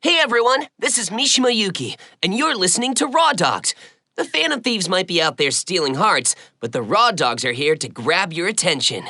Hey everyone, this is Mishima Yuki, and you're listening to Raw Dogs. The Phantom Thieves might be out there stealing hearts, but the Raw Dogs are here to grab your attention.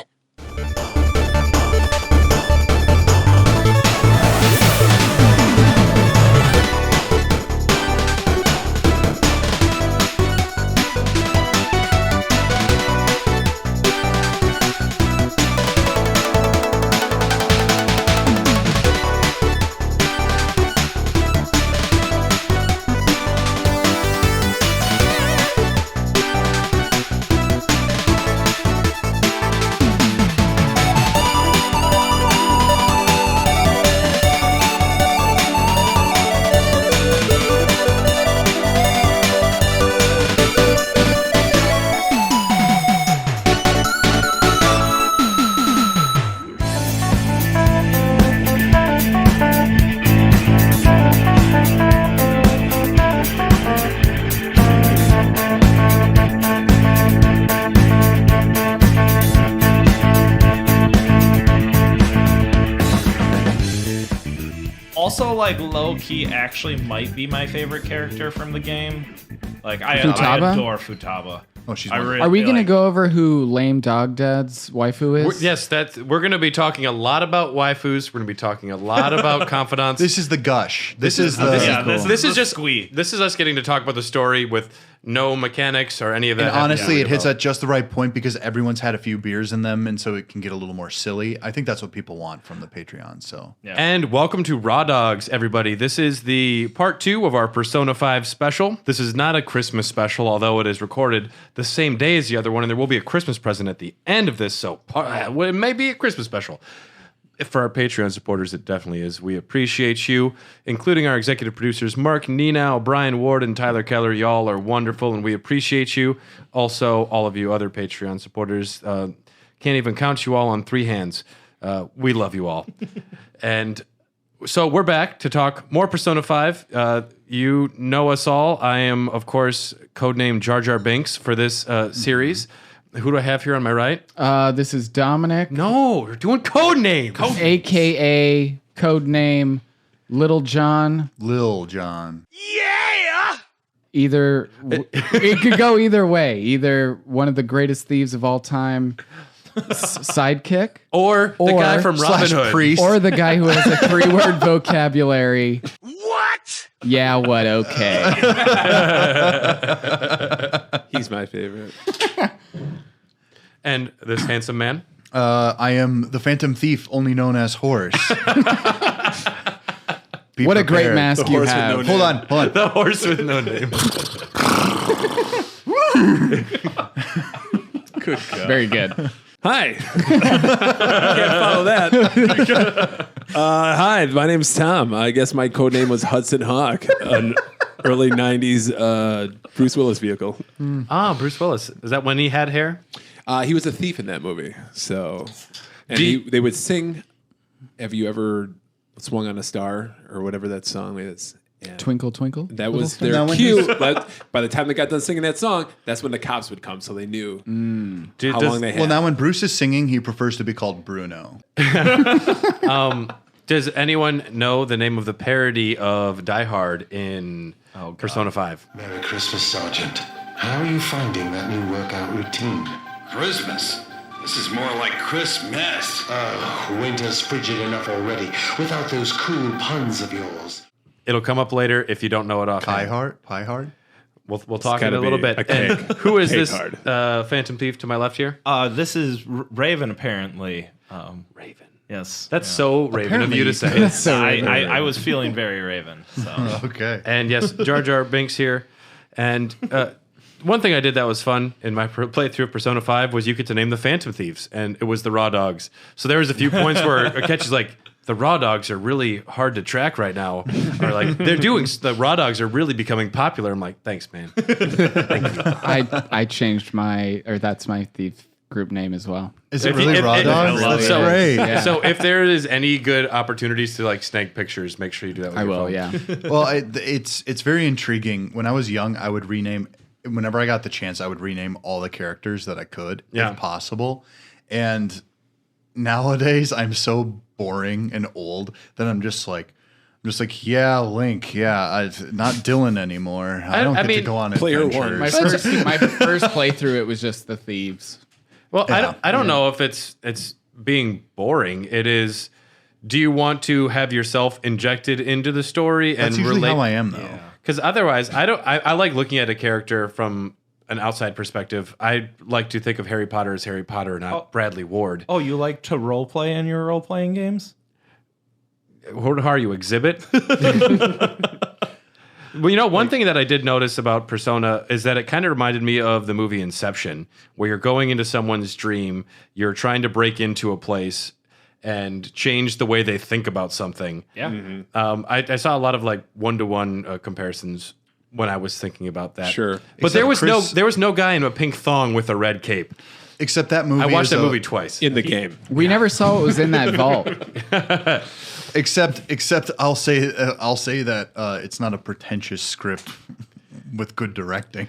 Also, like, low-key actually might be my favorite character from the game. Like, I adore Futaba. Oh, she's Are we going to go over who Lame Dog Dad's waifu is? Yes, we're going to be talking a lot about waifus. We're going to be talking a lot about confidants. This is the gush. This is just squee. This is us getting to talk about the story with no mechanics or any of that. And honestly, it hits at just the right point because everyone's had a few beers in them, and so it can get a little more silly. I think that's what people want from the Patreon. So, Yeah. And welcome to Raw Dogs, everybody. This is the part 2 of our Persona 5 special. This is not a Christmas special, although it is recorded the same day as the other one, and there will be a Christmas present at the end of this, so it may be a Christmas special. For our Patreon supporters, it definitely is. We appreciate you, including our executive producers, Mark Nenow, Brian Ward, and Tyler Keller. Y'all are wonderful, and we appreciate you. Also, all of you other Patreon supporters. Can't even count you all on 3 hands. We love you all. And so we're back to talk more Persona 5. You know us all. I am, of course, codenamed Jar Jar Binks for this series. Who do I have here on my right? This is Dominic. No, we're doing code names. AKA codename Little John. Lil John. Either it could go either way. Either one of the greatest thieves of all time, sidekick, Or the guy from Robin Slash Hood. priest. or the guy who has a 3-word vocabulary. What? Yeah, what? Okay. He's my favorite. And this handsome man. I am the Phantom Thief, only known as Horse. Be What a great prepared. mask you have. Hold on. The horse with no name. Good God. Very good. Hi. Can't follow that. Hi, my name's Tom. I guess my code name was Hudson Hawk, an early 90s Bruce Willis vehicle. Ah, Bruce Willis. Is that when he had hair? He was a thief in that movie. So, and they would sing, have you ever swung on a star or whatever that song is? Yeah. Twinkle, twinkle. That was their cue. But by the time they got done singing that song, that's when the cops would come. So they knew how long they had. Well, now when Bruce is singing, he prefers to be called Bruno. Does anyone know the name of the parody of Die Hard in Persona 5? Merry Christmas, Sergeant. How are you finding that new workout routine? Christmas? This is more like Christmas. Oh, winter's frigid enough already without those cool puns of yours. It'll come up later if you don't know it offhand. Pie Heart? We'll talk in gotta a little be bit. a cake. And who is Cake this hard. Phantom Thief to my left here? This is Raven, apparently. Raven. Yes. That's so Raven of you to say. That's so Raven. I was feeling very Raven. So. Okay. And yes, Jar Jar Binks here. And one thing I did that was fun in my playthrough of Persona 5 was you get to name the Phantom Thieves, and it was the Raw Dogs. So there was a few points where a catch is like, the Raw Dogs are really hard to track right now. Or like, the Raw Dogs are really becoming popular. I'm like, thanks, man. Thank you. I changed that's my thief group name as well. Is it really Raw Dogs? That's so, great. Yeah. So if there is any good opportunities to like snag pictures, make sure you do that with I your will, phone. yeah. Well, it's very intriguing. When I was young, I would rename, whenever I got the chance, I would rename all the characters that I could, if possible. And nowadays, I'm so boring and old that I'm just like, I'm just like, yeah, Link, yeah, not Dylan anymore. I don't get to go on player adventures. one. My first playthrough, it was just the thieves. Well, Yeah. I don't know if it's being boring. It is. Do you want to have yourself injected into the story That's and usually relate? how I am, though. Because otherwise, I like looking at a character from an outside perspective. I like to think of Harry Potter as Harry Potter, not Bradley Ward. Oh, you like to role play in your role playing games? What are you, Exhibit? Well, one thing that I did notice about Persona is that it kind of reminded me of the movie Inception, where you're going into someone's dream, you're trying to break into a place and change the way they think about something. Yeah. Mm-hmm. I saw a lot of like one-to-one comparisons when I was thinking about that. Sure. But there was no guy in a pink thong with a red cape. Except that movie. I watched that movie twice. In the game. We never saw what was in that vault. Except I'll say that it's not a pretentious script with good directing.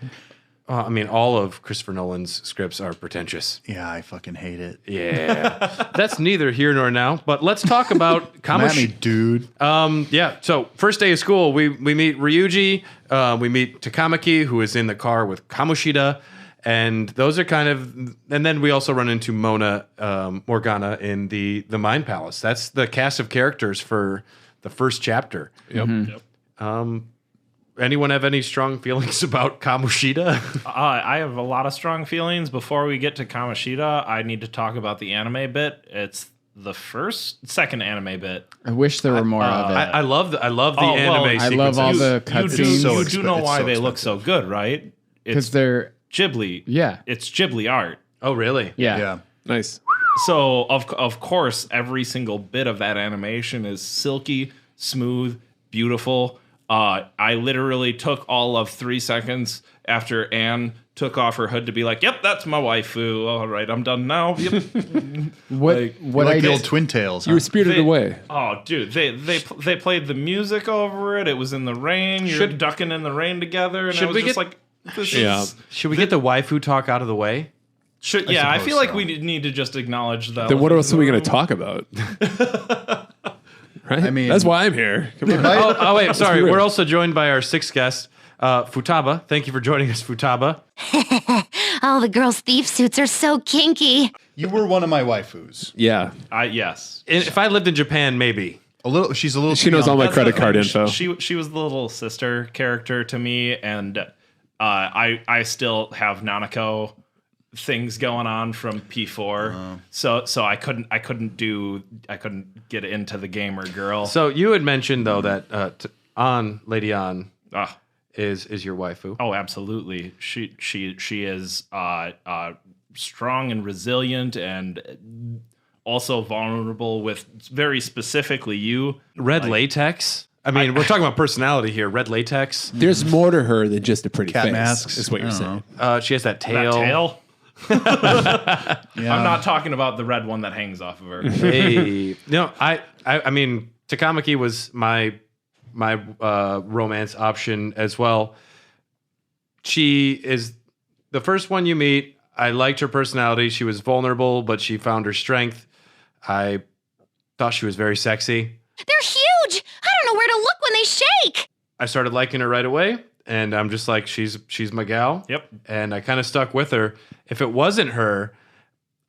I mean, all of Christopher Nolan's scripts are pretentious. Yeah, I fucking hate it. Yeah. That's neither here nor now, but let's talk about Come at me, dude. Yeah, so first day of school, we meet Ryuji, we meet Takamaki, who is in the car with Kamoshida, and those are kind of, and then we also run into Mona Morgana in the Mind Palace. That's the cast of characters for the first chapter. Yep. Yep. Anyone have any strong feelings about Kamoshida? I have a lot of strong feelings. Before we get to Kamoshida, I need to talk about the anime bit. It's the second anime bit. I wish there were more of it. I love the anime I sequences. love all the cutscenes. You do know why they look so good, right? Because they're Ghibli. Yeah. It's Ghibli art. Oh, really? yeah. Nice. So of course, every single bit of that animation is silky, smooth, beautiful. I literally took all of 3 seconds after Anne took off her hood to be like, "Yep, that's my waifu. All right, I'm done now." Yep. What Like I the did, old Twin Tails. You were spirited away. Oh, dude, they played the music over it. It was in the rain. You're ducking in the rain together, and Should I was we just get- like, this Yeah. is. Should we get the waifu talk out of the way? I feel like so. we need to just acknowledge that. Then what else are we going to talk about? Right? I mean- that's why I'm here. Come on. Oh wait, sorry. real. We're also joined by our sixth guest, Futaba. Thank you for joining us, Futaba. Oh, the girls' thief suits are so kinky. You were one of my waifus. Yeah. Yes. If I lived in Japan, maybe. She's a little. She knows all my That's the credit card thing. info. She was the little sister character to me, and I still have Nanako things going on from P4, so I couldn't get into the gamer girl. So you had mentioned though that Lady An is your waifu. Oh, absolutely. She is strong and resilient, and also vulnerable with very specifically you. Red latex. I mean, we're talking about personality here. Red latex. There's more to her than just a pretty Cat face. masks. Is what you're I saying. don't She has that That tail. tail. Yeah. I'm not talking about the red one that hangs off of her. Hey, no, I mean, Takamaki was my romance option as well. She is the first one you meet. I liked her personality. She was vulnerable, but she found her strength. I thought she was very sexy. They're huge. I don't know where to look when they shake. I started liking her right away, and I'm just like, she's my gal. Yep. And I kind of stuck with her. If it wasn't her,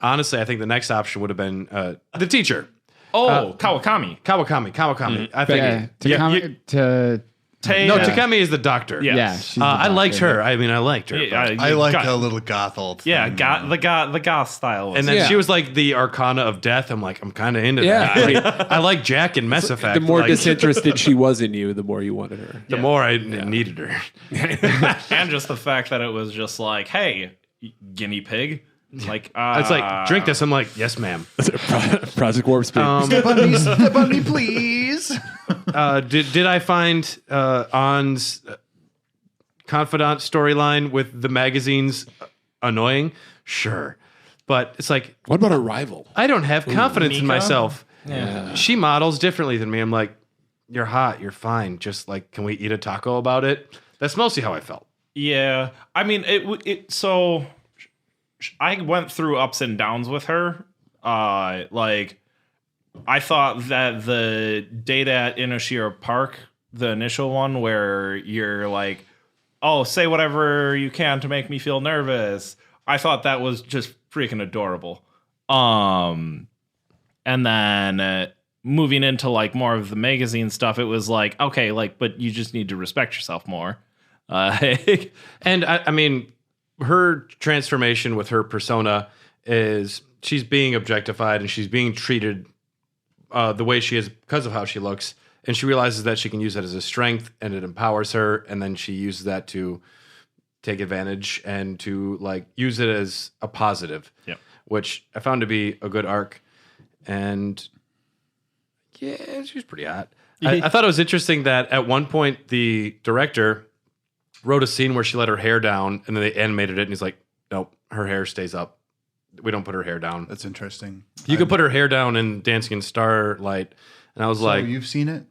honestly, I think the next option would have been the teacher. Kawakami. Kawakami. I think. Takami is the doctor. Yeah. Yeah, she's the I liked doctor. her. I mean, I liked her. Yeah, I like a little goth old thing. Yeah, the goth style. Was And then Yeah. she was like the Arcana of Death. I'm like, I'm kind of into Yeah. that. I like Jack in Mass Effect. The more like, disinterested she was in you, the more you wanted her. the more I needed her. and just the fact that it was just like, hey, guinea pig. Like, It's like, drink this. I'm like, yes, ma'am. Project Warp Speed. Step on me, please. Did I find An's confidant storyline with the magazines annoying? Sure. But it's like, What about a rival? I don't have confidence in Mika? myself. Yeah. She models differently than me. I'm like, you're hot, you're fine. Just like, can we eat a taco about it? That's mostly how I felt. Yeah, I mean, so I went through ups and downs with her. Like, I thought that the date at Inoshira Park, the initial one where you're like, oh, say whatever you can to make me feel nervous. I thought that was just freaking adorable. And then moving into like more of the magazine stuff, it was like, okay, like, but you just need to respect yourself more. And I mean, her transformation with her persona is she's being objectified and she's being treated the way she is because of how she looks. And she realizes that she can use that as a strength and it empowers her. And then she uses that to take advantage and to like use it as a positive, which I found to be a good arc. And yeah, she was pretty hot. I thought it was interesting that at one point the director wrote a scene where she let her hair down and then they animated it. And he's like, nope, her hair stays up. We don't put her hair down. That's interesting. You could put her hair down in Dancing in Starlight. And I was like, you've seen it,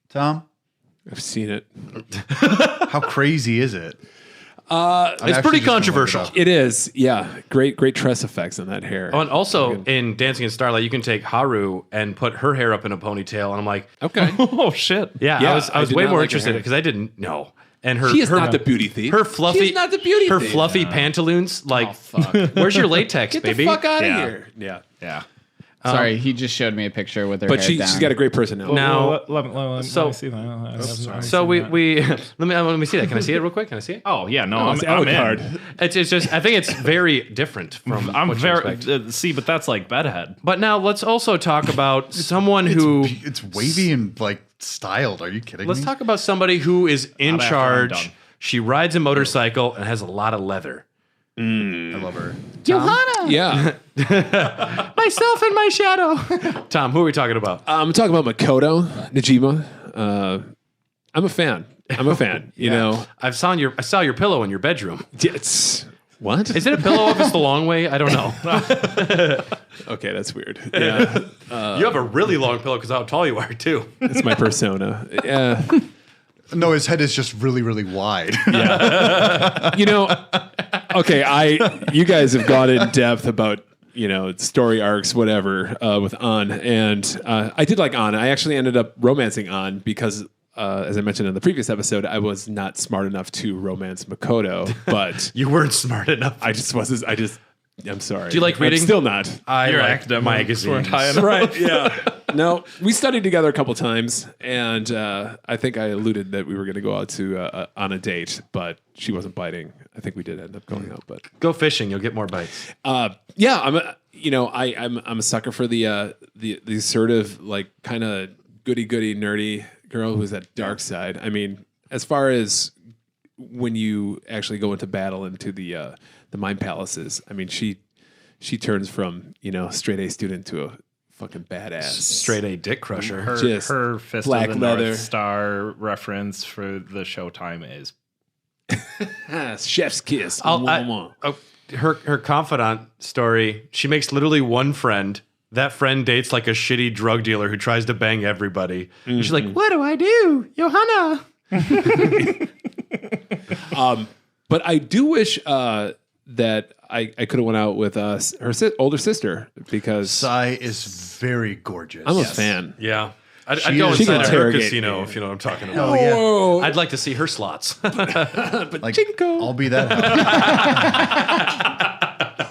Tom? I've seen it. How crazy is it? it's pretty controversial. It is, yeah. Great tress effects on that hair. Oh, and also in Dancing in Starlight, you can take Haru and put her hair up in a ponytail. And I'm like, okay. Oh, shit. Yeah, I was way more interested because I didn't know. And she is not the beauty thief. Her fluffy, she's not the beauty her thief. fluffy pantaloons. Like, where's your latex, Get baby? the fuck out of Yeah. here. Yeah. Sorry, he just showed me a picture with her But hair she's down. got a great personality. Now, let me see that. so we let me see that. Can I see it real quick? Can I see it? Oh yeah, no, it's I'm Alucard. in. It's just I think it's very different from. I'm what you very expect. see, but that's like bedhead. But now let's also talk about someone who. It's wavy and like styled. Are you kidding Let's me? talk about somebody who is in Not after I'm charge. done. She rides a motorcycle and has a lot of leather. I love her. Johanna! Yeah. Myself and my shadow. Tom, who are we talking about? I'm talking about Makoto Najima. I'm a fan. You know. I saw your pillow in your bedroom. It's what? Is it a pillow if it's the long way? I don't know. Okay, that's weird. Yeah. You have a really long pillow because how tall you are too. It's my persona. Yeah. No, his head is just really, really wide. You know, okay, you guys have gone in depth about, you know, story arcs, whatever, with An. And I did like An. I actually ended up romancing An because, as I mentioned in the previous episode, I was not smart enough to romance Makoto. But You weren't smart enough. I'm sorry. Do you like reading? I'm still not. I Your like academics magazines. weren't high enough. Right, yeah. No, we studied together a couple times, and I think I alluded that we were going to go out to on a date, but she wasn't biting. I think we did end up going out, but Go fishing, you'll get more bites. yeah, I'm a sucker for the assertive, like kind of goody nerdy girl who's that dark side. I mean, as far as when you actually go into battle into the mind palaces, I mean, she turns from, you know, straight A student to a fucking badass. Straight A dick crusher. Her Fist black of the leather. North Star reference for the Showtime is Chef's kiss. Her confidant story, she makes literally one friend. That friend dates like a shitty drug dealer who tries to bang everybody. And she's like, what do I do? Johanna. But I do wish that I could have went out with her older sister because Sai is very gorgeous. I'm a fan. Yeah. I'd She go is- inside She can her interrogate casino me. if you know what I'm talking about. Oh yeah. Whoa. I'd like to see her slots. Like, I'll be that.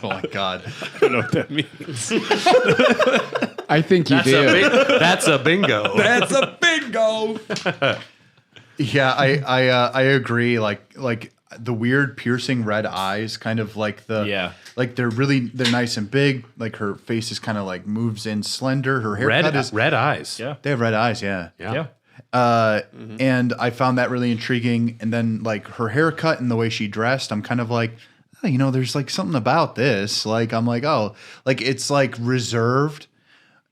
Oh my god. I don't know what that means. I think you do. That's a bingo. That's a bingo. Yeah, I agree. Like the weird piercing red eyes, kind of like like they're nice and big. Like her face is kind of like moves in slender. Her haircut is red eyes. yeah. They have red eyes. Yeah. Yeah. And I found that really intriguing. And then like her haircut and the way she dressed, I'm kind of like, oh, you know, there's like something about this. Like I'm like, oh, like it's like reserved.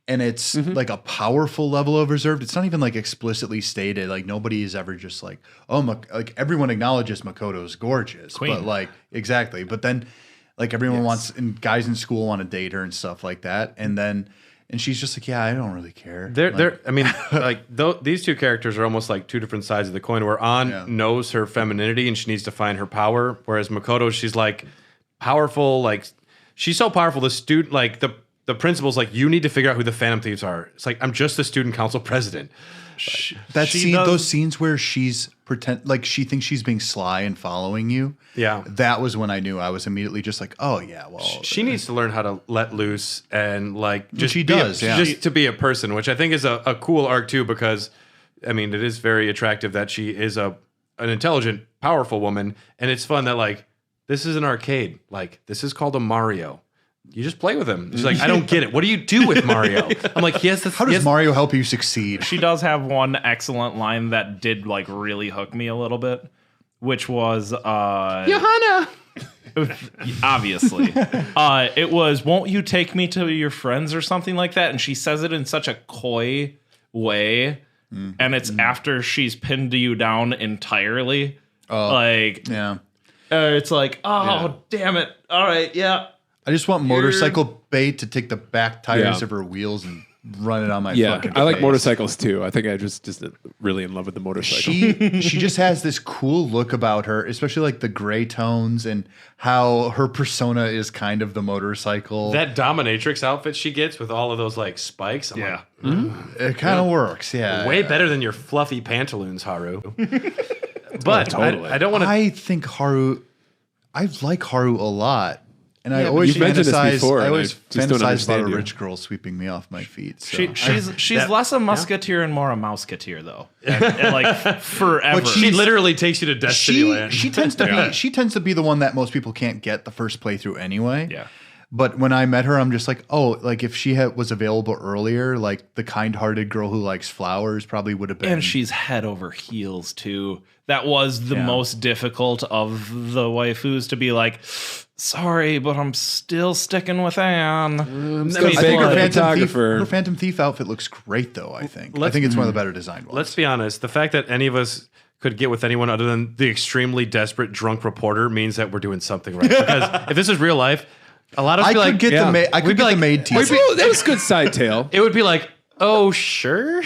And it's like a powerful level of reserved. It's not even like explicitly stated. Like nobody is ever just like, oh, like everyone acknowledges Makoto's gorgeous, Queen. but like exactly. But then like everyone wants, and guys in school want to date her and stuff like that. And she's just like, yeah, I don't really care. I mean, like these two characters are almost like two different sides of the coin. Where An knows her femininity and she needs to find her power, whereas Makoto, she's like powerful. Like she's so powerful. The the principal's like, you need to figure out who the Phantom Thieves are. It's like, I'm just the student council president. Those scenes where she's she thinks she's being sly and following you. Yeah. That was when I knew. I was immediately just like, oh yeah, well, she needs to learn how to let loose and like just she does, just to be a person, which I think is a cool arc too, because I mean, it is very attractive that she is an intelligent, powerful woman, and it's fun that like this is an arcade, like this is called a Mario. You just play with him. She's like, I don't get it. What do you do with Mario? I'm like, how does Mario help you succeed? She does have one excellent line that did like really hook me a little bit, which was Johanna. Obviously. It was, won't you take me to your friends or something like that? And she says it in such a coy way. And it's after she's pinned you down entirely. It's like, damn it. All right, yeah. I just want motorcycle bait to take the back tires of her wheels and run it on my fucking I like face. motorcycles too. I think I just really in love with the motorcycle. She just has this cool look about her, especially like the gray tones and how her persona is kind of the motorcycle. that dominatrix outfit she gets with all of those like spikes? I'm like, It kind of works, yeah. way better than your fluffy pantaloons, Haru. But totally. I don't want to. I think Haru, I like Haru a lot. And I always you've mentioned this fantasize, before, I and always I just don't fantasize about a understand you. rich girl sweeping me off my feet. So. She's less a musketeer and more a mouseketeer, though. And like forever. But She literally takes you to Destiny Land. She tends to be the one that most people can't get the first playthrough anyway. Yeah. But when I met her, I'm just like, oh, like if she was available earlier, like the kind-hearted girl who likes flowers probably would have been. And she's head over heels too. That was the most difficult of the waifus, to be like, sorry, but I'm still sticking with Anne. I think her Phantom Thief outfit looks great, though. I think it's one of the better designed ones. Let's be honest. The fact that any of us could get with anyone other than the extremely desperate drunk reporter means that we're doing something right. Because if this is real life, a lot of us I could get the maid teacher. That was a good side tail. It would be like, oh, sure.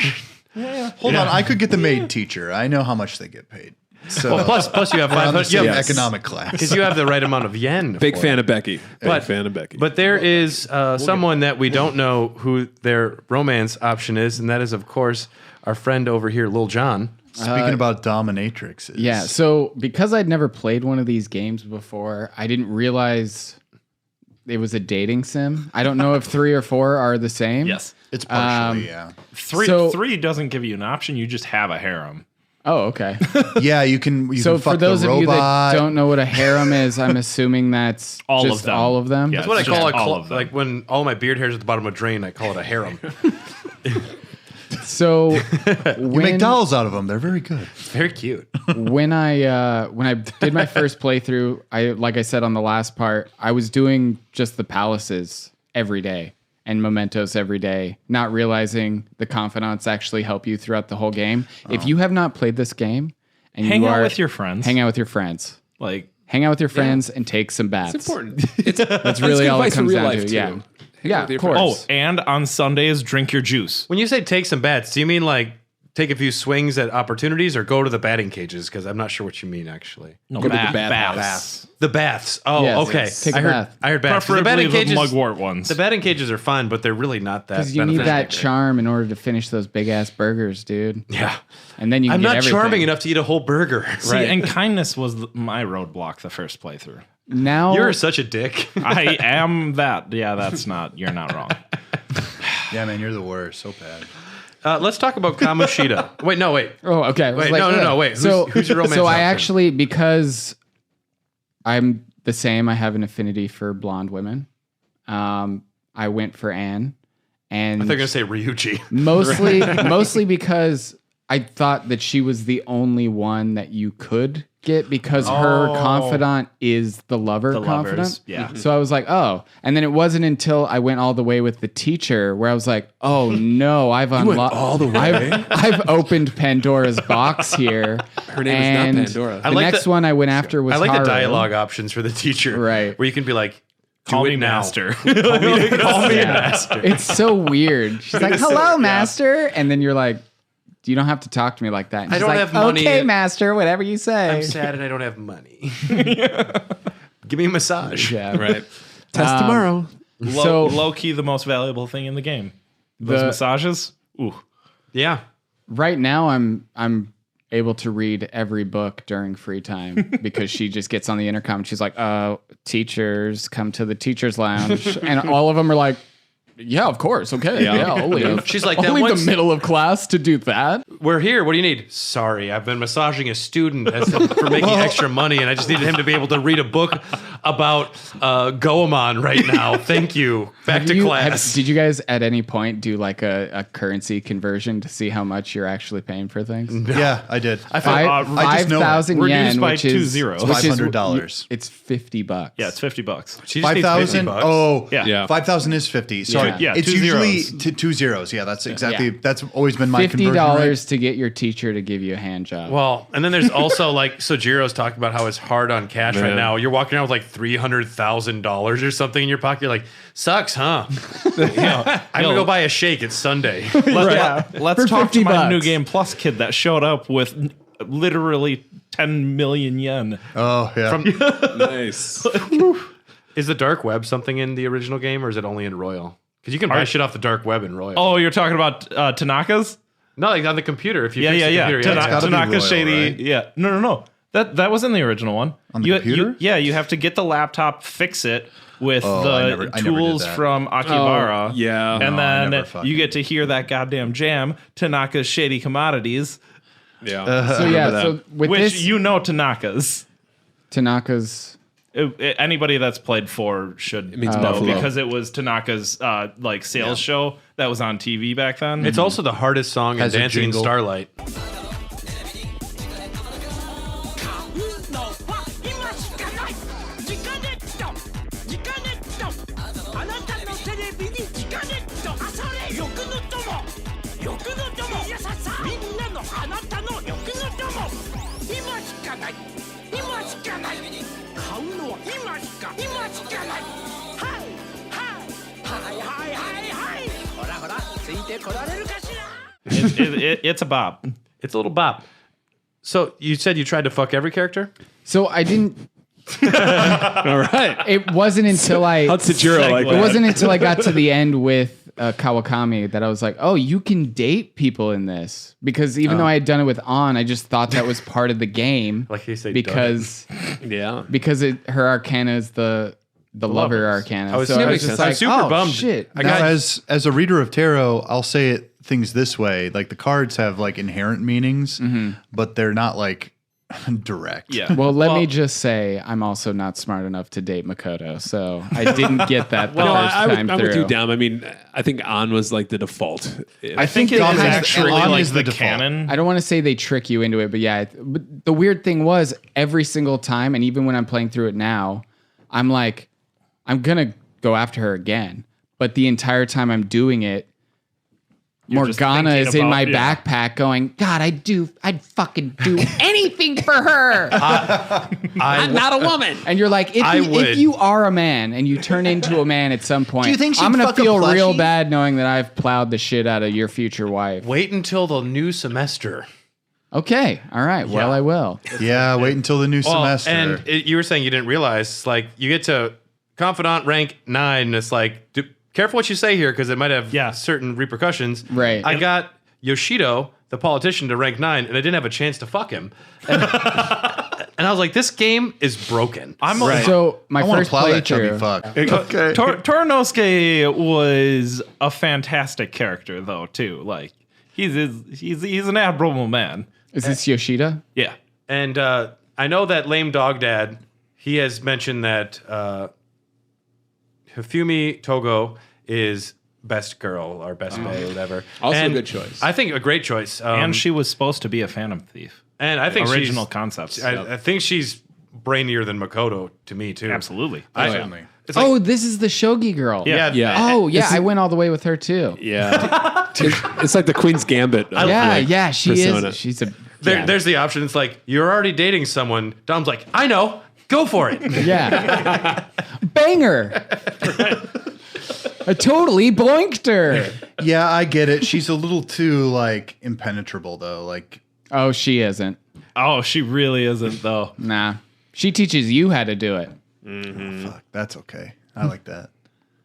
Hold on, I could get the maid teacher. I know how much they get paid. So plus you have 500. You have economic class because you have the right amount of yen. Big fan of Becky. But there is someone that we don't know who their romance option is, and that is, of course, our friend over here, Lil Jon. Speaking about dominatrixes. Yeah, so because I'd never played one of these games before, I didn't realize it was a dating sim. I don't know if 3 or 4 are the same. Yes. It's partially, yeah. 3 doesn't give you an option. You just have a harem. Oh, okay. Yeah, you can. So can for fuck those the of you that robot. don't know what a harem is, I'm assuming that's All just of them. all of them. Yeah. That's what I It's call just all of them. like when all my beard hairs at the bottom of a drain. I call it a harem. So You make dolls out of them. They're very good. Very cute. when I did my first playthrough, like I said on the last part, I was doing just the palaces every day and mementos every day, not realizing the confidants actually help you throughout the whole game. If you have not played this game and Hang out with your friends. hang out with your friends. Like, Hang out with your friends and take some baths. It's important. That's really all it advice for comes real down life, to. too. Yeah. Hang Yeah, out with your of course. oh, and on Sundays, drink your juice. When you say take some bats, do you mean like take a few swings at opportunities or go to the batting cages? Because I'm not sure what you mean actually. No, Go to the baths. bathhouse. The baths. Oh, Yes, okay. yes. Take I a heard, bath. I heard baths. The Preferably batting the cages. mugwort ones. The batting cages are fun, but they're really not that. Because you need that beneficial. charm in order to finish those big ass burgers, dude. Yeah. And then you can I'm get not everything. charming enough to eat a whole burger. See, and kindness was my roadblock the first playthrough. Now You're such a dick. I am that. Yeah, you're not wrong. Yeah, man, you're the worst. So bad. Let's talk about Kamoshida. Wait. Oh, okay. I was Wait, like, no, wait. Who's your romance So I option? actually, because I'm the same, I have an affinity for blonde women. I went for Anne, and I thought you were going to say Ryuji. mostly because I thought that she was the only one that you could get because her confidant is the lover The confidant. lovers, yeah. So I was like, oh. And then it wasn't until I went all the way with the teacher where I was like, oh no, I've unlocked all the way? I've opened Pandora's box here. Her name is not Pandora. The I like next the- one I went after was I like Haru. the dialogue options for the teacher. Right. Where you can be like, Call do me it now. master. Call me Yeah. master. It's so weird. She's like, hello, master. And then you're like, you don't have to talk to me like that. And I she's don't like, have money. Okay, master, whatever you say. I'm sad and I don't have money. Give me a massage. Yeah. Right. Test tomorrow. Low key, the most valuable thing in the game. Those massages. Ooh. Yeah. Right now, I'm able to read every book during free time because she just gets on the intercom and she's like, teachers, come to the teachers lounge. And all of them are like, yeah, of course. Okay. Yeah, I'll leave. She's like, I'll that leave once- the middle of class to do that. We're here. What do you need? Sorry, I've been massaging a student for making extra money, and I just needed him to be able to read a book about Goemon right now. Thank you. Back to class. Did you guys at any point do like a currency conversion to see how much you're actually paying for things? Yeah, I did. I just know it. 5,000 yen, Reduced by which 2 is zeros. It's $500. It's $50. Yeah, it's $50. She just needs 5,000. 50 bucks. Oh, Yeah. 5,000 is 50. Sorry, Yeah, it's 2 usually zeros. 2 zeros. Yeah, that's exactly. Yeah. That's always been my conversion $50 rate. to get your teacher to give you a hand job. Well, and then there's also like Sojiro's talking about how it's hard on cash right Yeah. now. You're walking around with like $300,000 or something in your pocket. You're like, sucks, huh? I'm gonna go buy a shake. It's Sunday. Let's For talk to 50 my bucks. New Game Plus kid that showed up with literally 10 million yen. Oh yeah. Nice. Is the dark web something in the original game, or is it only in Royal? Because you can buy shit off the dark web in Royal. Oh, you're talking about Tanaka's? No, like on the computer. If you Yeah. fix the computer, It's gotta be Tanaka Royal, Shady. right? Yeah. No. That was in the original one. On the computer? You have to get the laptop, fix it with Oh, I never did tools that. from Akihabara. yeah. And No, I then never fucking- you get to hear that goddamn jam, Tanaka's Shady Commodities, Yeah. so yeah, so with which this, you know Tanaka's. Tanaka's. Anybody that's played 4 should means know buffalo. because it was Tanaka's like sales show that was on TV back then. It's also the hardest song in Has a Dancing in jingle. Starlight. It's a bop. It's a little bop. So you said you tried to fuck every character? So I didn't. All right. It wasn't until I. How'd Tajiro like It that? wasn't until I got to the end with Kawakami that I was like, oh, you can date people in this. Because even though I had done it with An, I just thought that was part of the game. Like you say, because Yeah. her arcana is the lover arcana. I was so I super- was just I like, was super oh, bummed. shit. I Now, got as a reader of tarot, I'll say things this way: like the cards have like inherent meanings, but they're not like direct. Yeah. Well, let me just say, I'm also not smart enough to date Makoto, so I didn't get that the No, first time I'm through. with you, Dom. I mean, I think On was like the default. I think it Dom is is- actually An like is the the default. canon. I don't want to say they trick you into it, but yeah. But the weird thing was, every single time, and even when I'm playing through it now, I'm like, I'm gonna go after her again. But the entire time I'm doing it, You're just Morgana thinking is in about- my yeah. backpack going, God, I'd fucking do anything for her. I'm Not a woman. And you're like, would. if you are a man and you turn into a man at some point, Do you think she'd I'm gonna fuck a feel real plushie? bad knowing that I've plowed the shit out of your future wife. Wait until the new semester. Okay, all right. Well, I will. Yeah, wait until the new semester. And you were saying you didn't realize, like, you get to confidant rank 9, and it's like, careful what you say here because it might have certain repercussions. Right. I got Yoshido, the politician, to rank 9, and I didn't have a chance to fuck him. And, and I was like, this game is broken. So my I want first to plow that chubby playthrough. fuck. Okay. Torinosuke was a fantastic character, though, too. Like, he's an admirable man. Is this Yoshida? Yeah. And I know that Lame Dog Dad, he has mentioned that Hifumi Togo is best girl or best bae or whatever. Also a And good choice. I think a great choice. And she was supposed to be a Phantom Thief. and I think Original she's, concepts. I think she's brainier than Makoto to me too. Absolutely. It's like, Oh, this is the Shogi girl. Yeah. Yeah. Oh, yeah. It's- I went all the way with her too. Yeah. it's like the Queen's Gambit. of, Yeah, like, yeah. She persona. is. She's a. there's the option. It's like you're already dating someone. Dom's like, I know. Go for it. Yeah. Banger. I totally boinked her. Yeah, I get it. She's a little too like impenetrable though. Like Oh, she isn't. Oh, she really isn't, though. Nah. She teaches you how to do it. fuck, that's okay. I like that.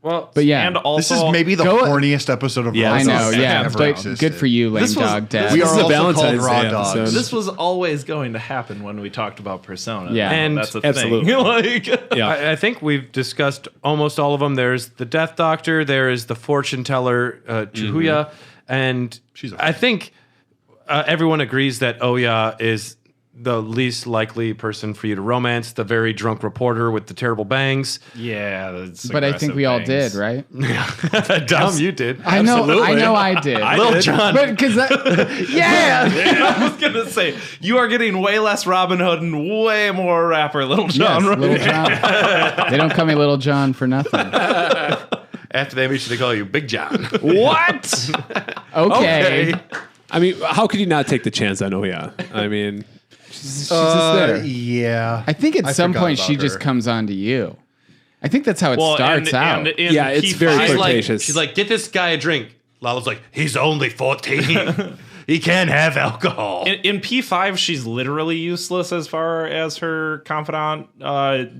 Well, But yeah, And also, This is maybe the Go- horniest episode of Raw I know, Dogs that yeah, ever but existed. good for you, lame This was- dog dad. We This are is a also called Valentine's Raw Day Dogs. episode. this was always going to happen when we talked about Persona. Yeah. And that's a absolutely. thing. Like, Yeah. I think we've discussed almost all of them. There's the Death Doctor. There is the Fortune Teller, Chihuya, and I think everyone agrees that Oya is the least likely person for you to romance. The very drunk reporter with the terrible bangs. yeah, that's But I think we all did, right? Dom, you did. I know I did. Little John. But because yeah, I was gonna say you are getting way less Robin Hood and way more rapper Little John. yes, right? Little John. They don't call me Little John for nothing. After they should they call you Big John? What? Okay. I mean, how could you not take the chance on Oya? I mean, she's just there. Yeah. I think at some forgot point about she her. just comes on to you. I think that's how it starts out. in Yeah, it's very P5 flirtatious. She's like, get this guy a drink. Lala's like, he's only 14. He can't have alcohol. In P5, she's literally useless as far as her confidant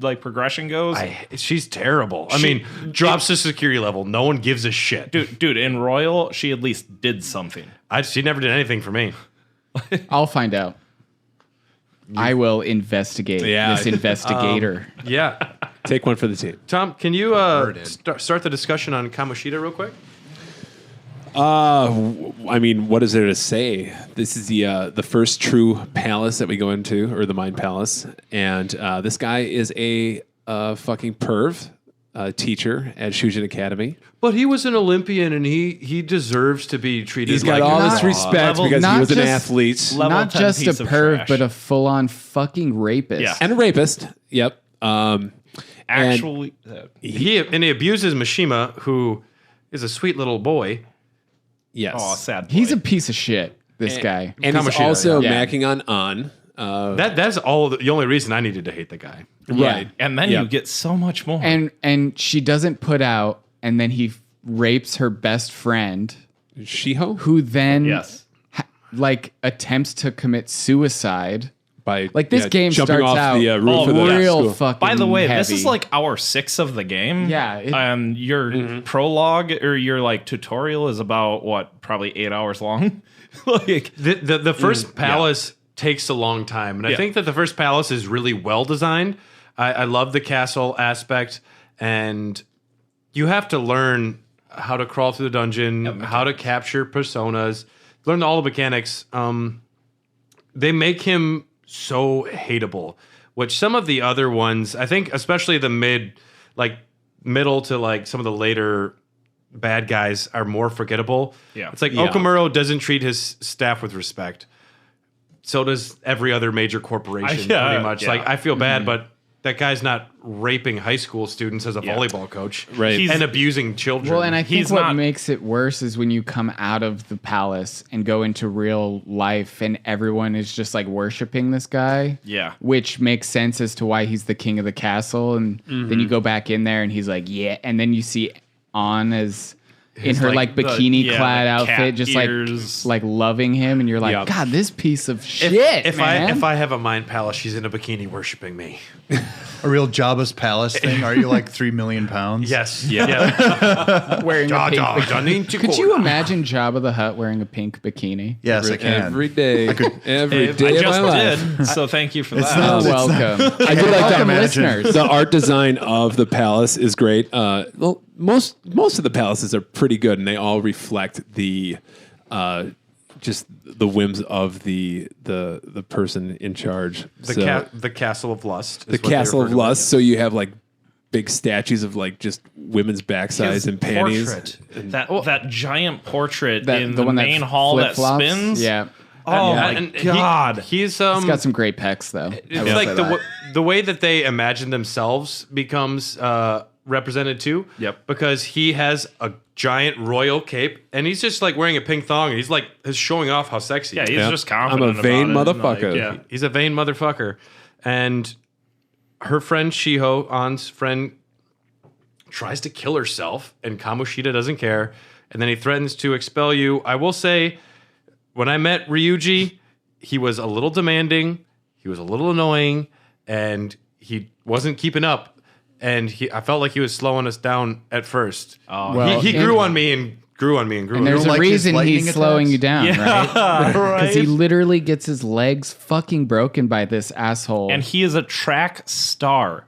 like progression goes. She's terrible. I mean, drops to security level. No one gives a shit. Dude, in Royal, she at least did something. She never did anything for me. I'll find out. I will investigate Yeah. this investigator. Yeah. Take one for the team. Tom, can you start the discussion on Kamoshida real quick? I mean, what is there to say? This is the first true palace that we go into, or the Mind Palace, and this guy is a fucking perv teacher at Shujin Academy. But he was an Olympian, and he deserves to be treated. He's got like all a- this respect level- because he not was an just- athlete Level Not 10 just a piece of perv, trash. but a full-on fucking rapist. Yeah. and a rapist. Yep. Actually, He abuses Mishima, who is a sweet little boy. Yes. oh, sad boy. He's a piece of shit, this guy. And he's Kamoshida, also yeah. macking on. That's all the only reason I needed to hate the guy. Right. and then Yeah. you get so much more. And she doesn't put out, and then he rapes her best friend, Shiho who then yes. like attempts to commit suicide. by Like this game jumping starts off out the roof of the real school. fucking By the way, this heavy. is like hour 6 of the game. Yeah, it- And your prologue or your like tutorial is about what, probably 8 hours long. Like The first palace takes a long time, and I Yeah. think that the first palace is really well designed. I love the castle aspect, and you have to learn how to crawl through the dungeon, how to capture personas, learn all the mechanics. They make him so hateable, which some of the other ones, I think, especially the middle to like some of the later bad guys are more forgettable. Yeah. It's like Yeah. Okamuro doesn't treat his staff with respect. So does every other major corporation, Yeah, pretty much. yeah. Like, I feel bad, but that guy's not raping high school students as a volleyball coach, Right. And abusing children. Well, and I think He's what not- makes it worse is when you come out of the palace and go into real life, and everyone is just like worshiping this guy. Yeah. Which makes sense as to why he's the king of the castle. And then you go back in there, and he's like, yeah. And then you see On as in her like the- bikini yeah, clad the outfit, cat just ears. like loving him, and you're like, Yeah. God, this piece of shit. if man. I have a mind palace, she's in a bikini worshiping me. A real Jabba's palace thing. Are you like 3 million pounds? Yes. Yeah. wearing a pink bikini. Could you imagine? imagine Jabba the Hutt wearing a pink bikini? Yes, I can. Every day. Every I day of just my life. did. So thank you for It's that. not- You're welcome. I do like that. Welcome, imagine. listeners. The art design of the palace is great. Well, most of the palaces are pretty good, and they all reflect the just the whims of the person in charge. The Castle of Lust. The Castle of Lust. So you have like big statues of like just women's backsides His and panties. portrait. That giant portrait That- in the the, one that main hall that flip-flops? spins. Yeah. Oh Yeah. my And god. He's It's got some great pecs, though. It's like the way that they imagine themselves becomes represented too. Yep. Because he has a giant royal cape, and he's just like wearing a pink thong, and he's like showing off how sexy. Yeah, he he's is. Yeah. just confident. I'm a vain about it and, motherfucker. yeah. He's a vain motherfucker. And her friend Shiho, An's friend, tries to kill herself, and Kamoshida doesn't care. And then he threatens to expel you. I will say, when I met Ryuji, he was a little demanding, he was a little annoying, and he wasn't keeping up. and I felt like he was slowing us down at first. Well, he grew on me and grew on me and grew And on me. there's a like his reason lightning he's slowing attacks? you down, right? right. Because he literally gets his legs fucking broken by this asshole. And he is a track star.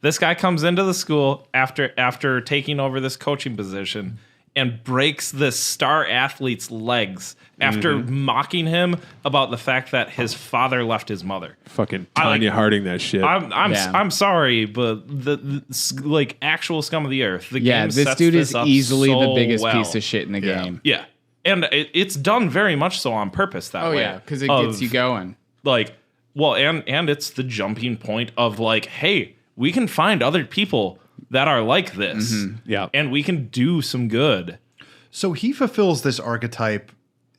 This guy comes into the school after taking over this coaching position and breaks this star athlete's legs after mocking him about the fact that his father left his mother. Fucking Tanya Harding that shit. I'm sorry, but the like actual scum of the earth. The yeah, game this sets dude this is up easily the so biggest well. piece of shit in the game. Yeah, and it's done very much so on purpose that Oh way. yeah, because it gets you going. Like, well, and it's the jumping point of like, hey, we can find other people that are like this, Yeah. and we can do some good. So he fulfills this archetype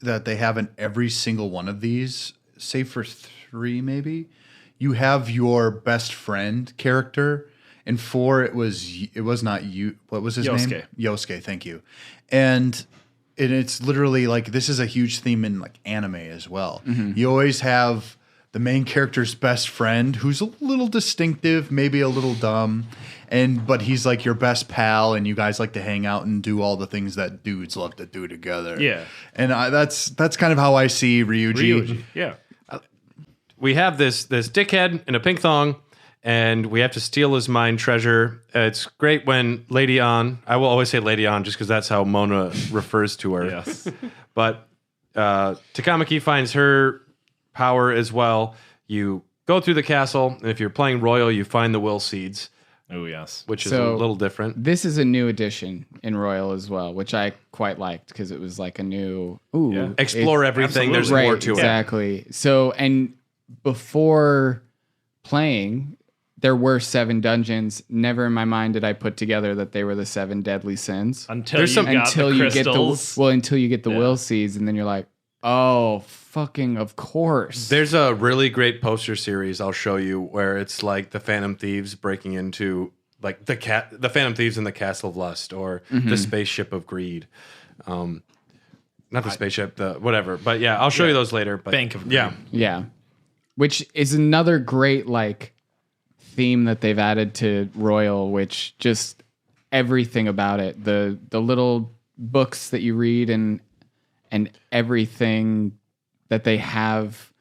that they have in every single one of these, save for 3 maybe. You have your best friend character. In 4, it was not you. What was his name? Yosuke. Thank you. And it's literally like this is a huge theme in like anime as well. You always have the main character's best friend who's a little distinctive, maybe a little dumb, but he's like your best pal, and you guys like to hang out and do all the things that dudes love to do together. Yeah. And that's kind of how I see Ryuji. Yeah. We have this dickhead in a pink thong, and we have to steal his mind treasure. It's great when Lady An, I will always say Lady An just because that's how Mona refers to her. Yes. But Takamaki finds her power as well. You go through the castle, and if you're playing Royal, you find the will seeds, Oh yes. which is So- a little different. This is a new addition in Royal as well, which I quite liked because it was like a new Explore everything. There's absolutely. more right, to it. exactly. So, and before playing, there were 7 dungeons. Never in my mind did I put together that they were the 7 deadly sins Until There's you some- got until the you get crystals. until you get the will seeds, and then you're like, oh, fucking of course. There's a really great poster series I'll show you where it's like the Phantom Thieves breaking into like the Phantom Thieves in the Castle of Lust or the Spaceship of Greed. Not the spaceship, the whatever. But yeah, I'll show you those later. But Bank of Greed. yeah, Yeah. Which is another great like theme that they've added to Royal, which just everything about it. The little books that you read and everything that they have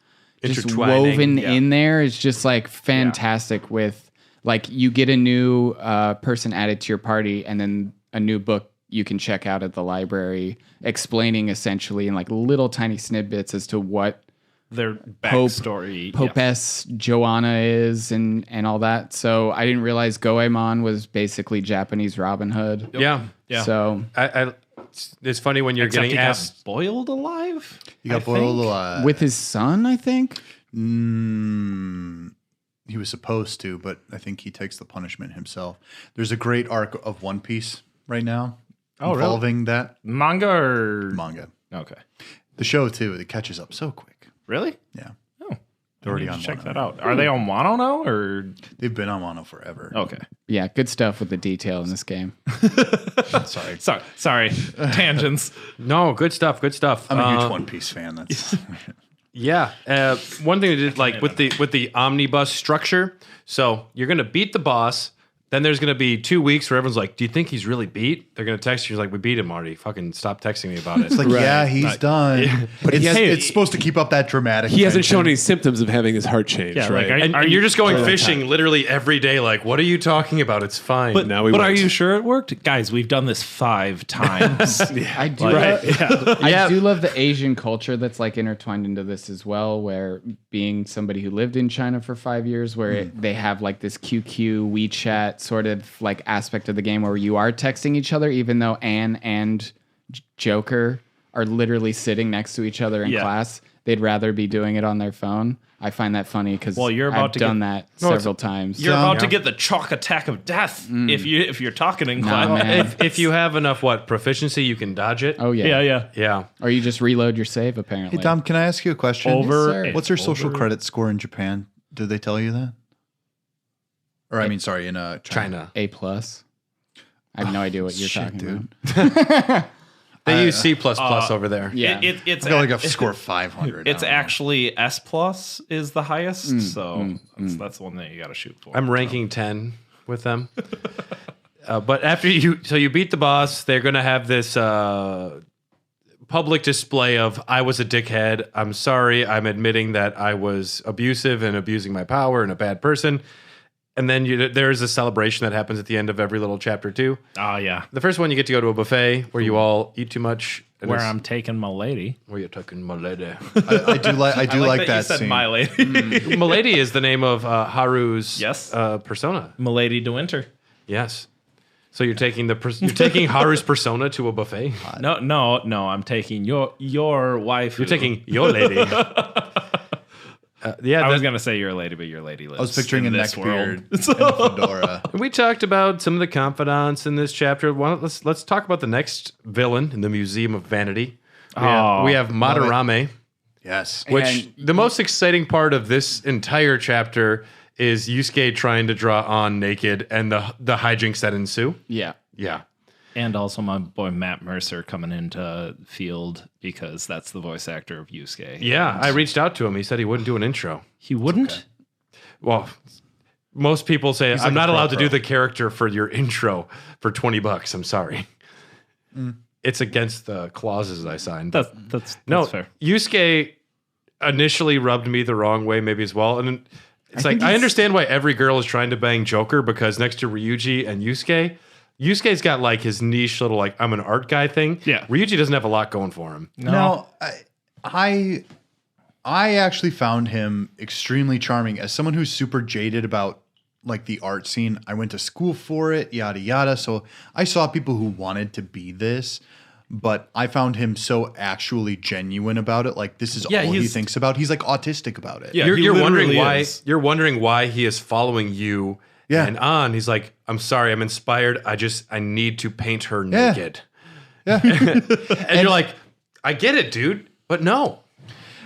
just Intertwining, woven yeah. in there is just like fantastic with like you get a new person added to your party and then a new book you can check out at the library explaining essentially in like little tiny snippets as to what Their backstory. Popes Joanna is and all that. So I didn't realize Goemon was basically Japanese Robin Hood. yeah. Yeah. So It's funny when you're Except getting he asked. got boiled alive. You got boiled alive. with his son, I think. He was supposed to, but I think he takes the punishment himself. There's a great arc of One Piece right now involving that Manga or manga. Okay. The show too, it catches up so quick. Really? Yeah. Oh, They're already I need on to check Wano that now. out. Are they on Wano now or? They've been on Wano forever. Okay. Yeah, good stuff with the detail in this game. Sorry. Sorry. Tangents. No, good stuff. Good stuff. I'm a huge One Piece fan. That's Yeah. One thing they did like with the omnibus structure. So you're gonna beat the boss. Then there's gonna be 2 weeks where everyone's like, "Do you think he's really beat?" They're gonna text you like, "We beat him already. Fucking stop texting me about it." it's like, yeah, he's done. But it's supposed to keep up that dramatic. He hasn't tension. shown any symptoms of having his heart change, Yeah, right? like, and you're just going fishing literally every day. Like, what are you talking about? It's fine. But, Now we but went. are you sure it worked? Guys, we've done this 5 times. I do Yeah. I do love the Asian culture that's like intertwined into this as well, where being somebody who lived in China for 5 years, where they have like this QQ, WeChat sort of like aspect of the game where you are texting each other, even though Anne and Joker are literally sitting next to each other in Yeah. class. They'd rather be doing it on their phone. I find that funny because Well, you're about I've to done get- that several times. You're about to get the chalk attack of death if you're talking in class. man. if you have enough proficiency, you can dodge it. Oh yeah. Yeah. Yeah. Or you just reload your save apparently. Hey Dom, can I ask you a question? Over. What's your social credit score in Japan? Did they tell you that? Or I mean, sorry, in China. A+. I have no idea what you're Shit, talking dude. about. They use C++ over there. Yeah. It's I got like a score 500. It's I don't know. actually S+ is the highest, so that's the one that you got to shoot for. I'm ranking 10. with them. But after you beat the boss, they're going to have this public display of, I was a dickhead. I'm sorry. I'm admitting that I was abusive and abusing my power and a bad person. And then there is a celebration that happens at the end of every little chapter too. Oh, yeah. The first one, you get to go to a buffet where you all eat too much. Where I'm taking my lady. Where you're taking my lady. I do like that you said scene. my lady. Milady is the name of Haru's persona. Milady de Winter. Yes. So you're taking Haru's persona to a buffet? No. I'm taking your wife. You're taking your lady. I was gonna say your lady, but your lady lives. I was picturing a this neckbeard world. and fedora. We talked about some of the confidants in this chapter. Let's talk about the next villain in the Museum of Vanity. We have Madarame. Yes. Which the most exciting part of this entire chapter is Yusuke trying to draw on naked and the hijinks that ensue. Yeah. Yeah. And also my boy Matt Mercer coming into field because that's the voice actor of Yusuke. Yeah, I reached out to him. He said he wouldn't do an intro. He wouldn't? Well, most people say, I'm like not a allowed to pro. do the character for your intro for $20. I'm sorry. It's against the clauses I signed. That's fair. Yusuke initially rubbed me the wrong way, maybe as well. And it's I understand why every girl is trying to bang Joker, because next to Ryuji and Yusuke's got like his niche little like I'm an art guy thing. Yeah. Ryuji doesn't have a lot going for him. No, I actually found him extremely charming as someone who's super jaded about like the art scene. I went to school for it, yada yada. So I saw people who wanted to be this, but I found him so actually genuine about it. Like this is all he thinks about. He's like autistic about it. Yeah, You're wondering why is. you're wondering why he is following you. Yeah. And he's like, I'm sorry, I'm inspired. I need to paint her naked. Yeah. And you're like, I get it, dude, but no.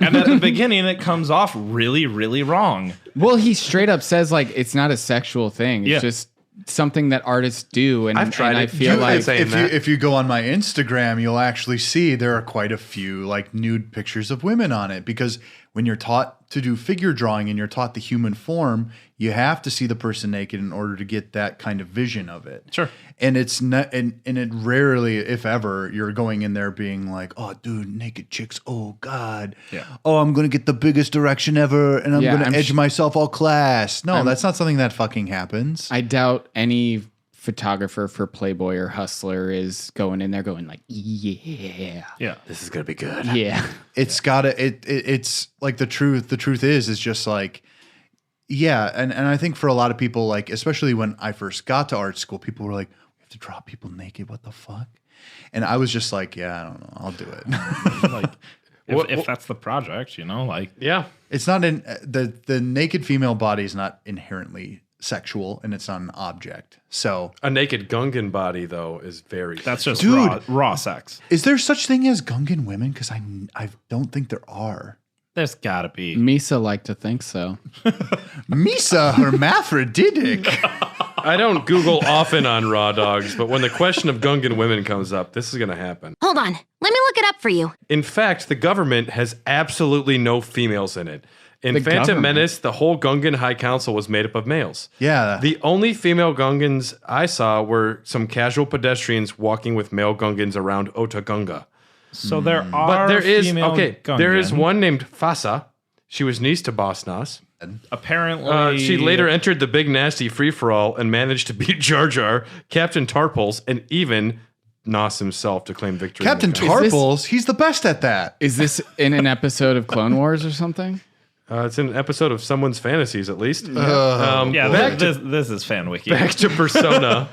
And at the beginning, it comes off really, really wrong. Well, he straight up says like it's not a sexual thing. It's just something that artists do. And I've tried and it. I feel like if you go on my Instagram, you'll actually see there are quite a few like nude pictures of women on it, because when you're taught to do figure drawing and you're taught the human form, you have to see the person naked in order to get that kind of vision of it. Sure. And it's not, and it rarely, if ever, you're going in there being like, oh, dude, naked chicks. Oh, God. Yeah. Oh, I'm going to get the biggest erection ever and I'm Yeah, going to edge myself all class. No, I'm- that's not something that fucking happens. I doubt any photographer for Playboy or Hustler is going in there going like, yeah, This is gonna be good. yeah. It's it's like the truth is just like, yeah. And I think for a lot of people, like, especially when I first got to art school, people were like, we have to draw people naked. What the fuck? And I was just like, yeah, I don't know. I'll do it. Like, if that's the project, like. Yeah. It's not the naked female body is not inherently sexual, and it's not an object. So A naked Gungan body, though, is very That's just Dude. raw sex. is there such thing as Gungan women? Because I don't think there are. There's gotta be. Misa like to think so. Misa hermaphroditic. I don't Google often on Raw Dogs, but when the question of Gungan women comes up, this is going to happen. Hold on. Let me look it up for you. In fact, the government has absolutely no females in it. In The Phantom government? Menace, the whole Gungan High Council was made up of males. Yeah. The only female Gungans I saw were some casual pedestrians walking with male Gungans around Otagunga. So there are. But there is, female there is Gungan. one named Fasa. She was niece to Boss Nas. Apparently. She later entered the Big Nasty free-for-all and managed to beat Jar Jar, Captain Tarples, and even Nos himself to claim victory. Captain in the fight. Tarples, he's the best at that. Is this in an episode of Clone Wars or something? It's an episode of someone's fantasies, at least. Yeah, back this is fan wiki. Back to Persona.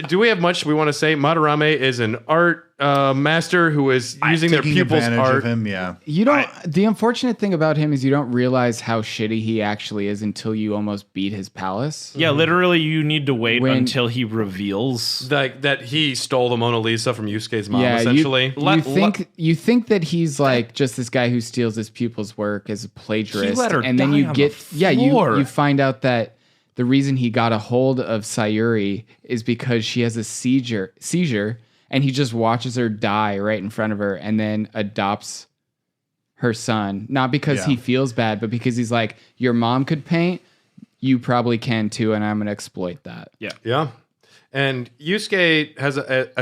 Do we have much we want to say? Madarame is an art master who is using their Taking pupils' advantage art. of him, yeah. You don't. The unfortunate thing about him is you don't realize how shitty he actually is until you almost beat his palace. Yeah, literally, you need to wait When- until he reveals. Like that he stole the Mona Lisa from Yusuke's mom, Yeah, essentially. you think that he's like just this guy who steals his pupil's work as a plagiarist, let her and then die you on get the floor. you find out that the reason he got a hold of Sayuri is because she has a seizure, and he just watches her die right in front of her, and then adopts her son, not because he feels bad, but because he's like, your mom could paint. you probably can too, and I'm going to exploit that. Yeah. Yeah. And Yusuke has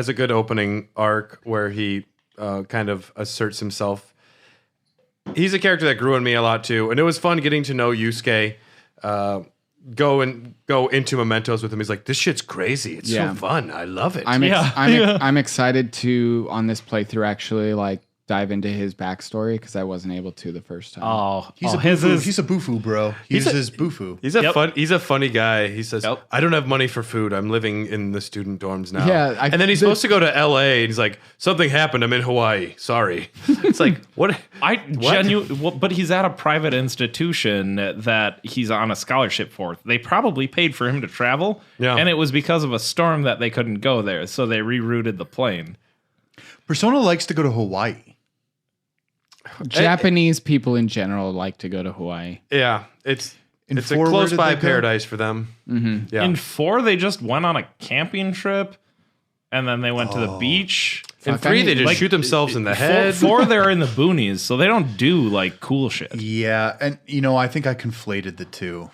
a good opening arc where he kind of asserts himself. He's a character that grew on me a lot too, and it was fun getting to know Yusuke. Go into Mementos with him. He's like, this shit's crazy. It's so fun. I love it. I'm excited to on this playthrough actually like dive into his backstory because I wasn't able to the first time. He's a bufu, bro. He uses bufu. He's a funny guy. He says, I don't have money for food. I'm living in the student dorms now. Yeah, and then he's supposed to go to LA and he's like, something happened. I'm in Hawaii. Sorry. It's like, what? But he's at a private institution that he's on a scholarship for. They probably paid for him to travel. Yeah. And it was because of a storm that they couldn't go there. So they rerouted the plane. Persona likes to go to Hawaii. Japanese people in general like to go to Hawaii. Yeah. It's a 4, close where by did they go? paradise for them. Mm-hmm. Yeah. In 4, they just went on a camping trip. And then they went to the beach. In 3, they just shoot themselves in the head. 4, they're in the boonies, so they don't do like cool shit. Yeah, and I think I conflated the two.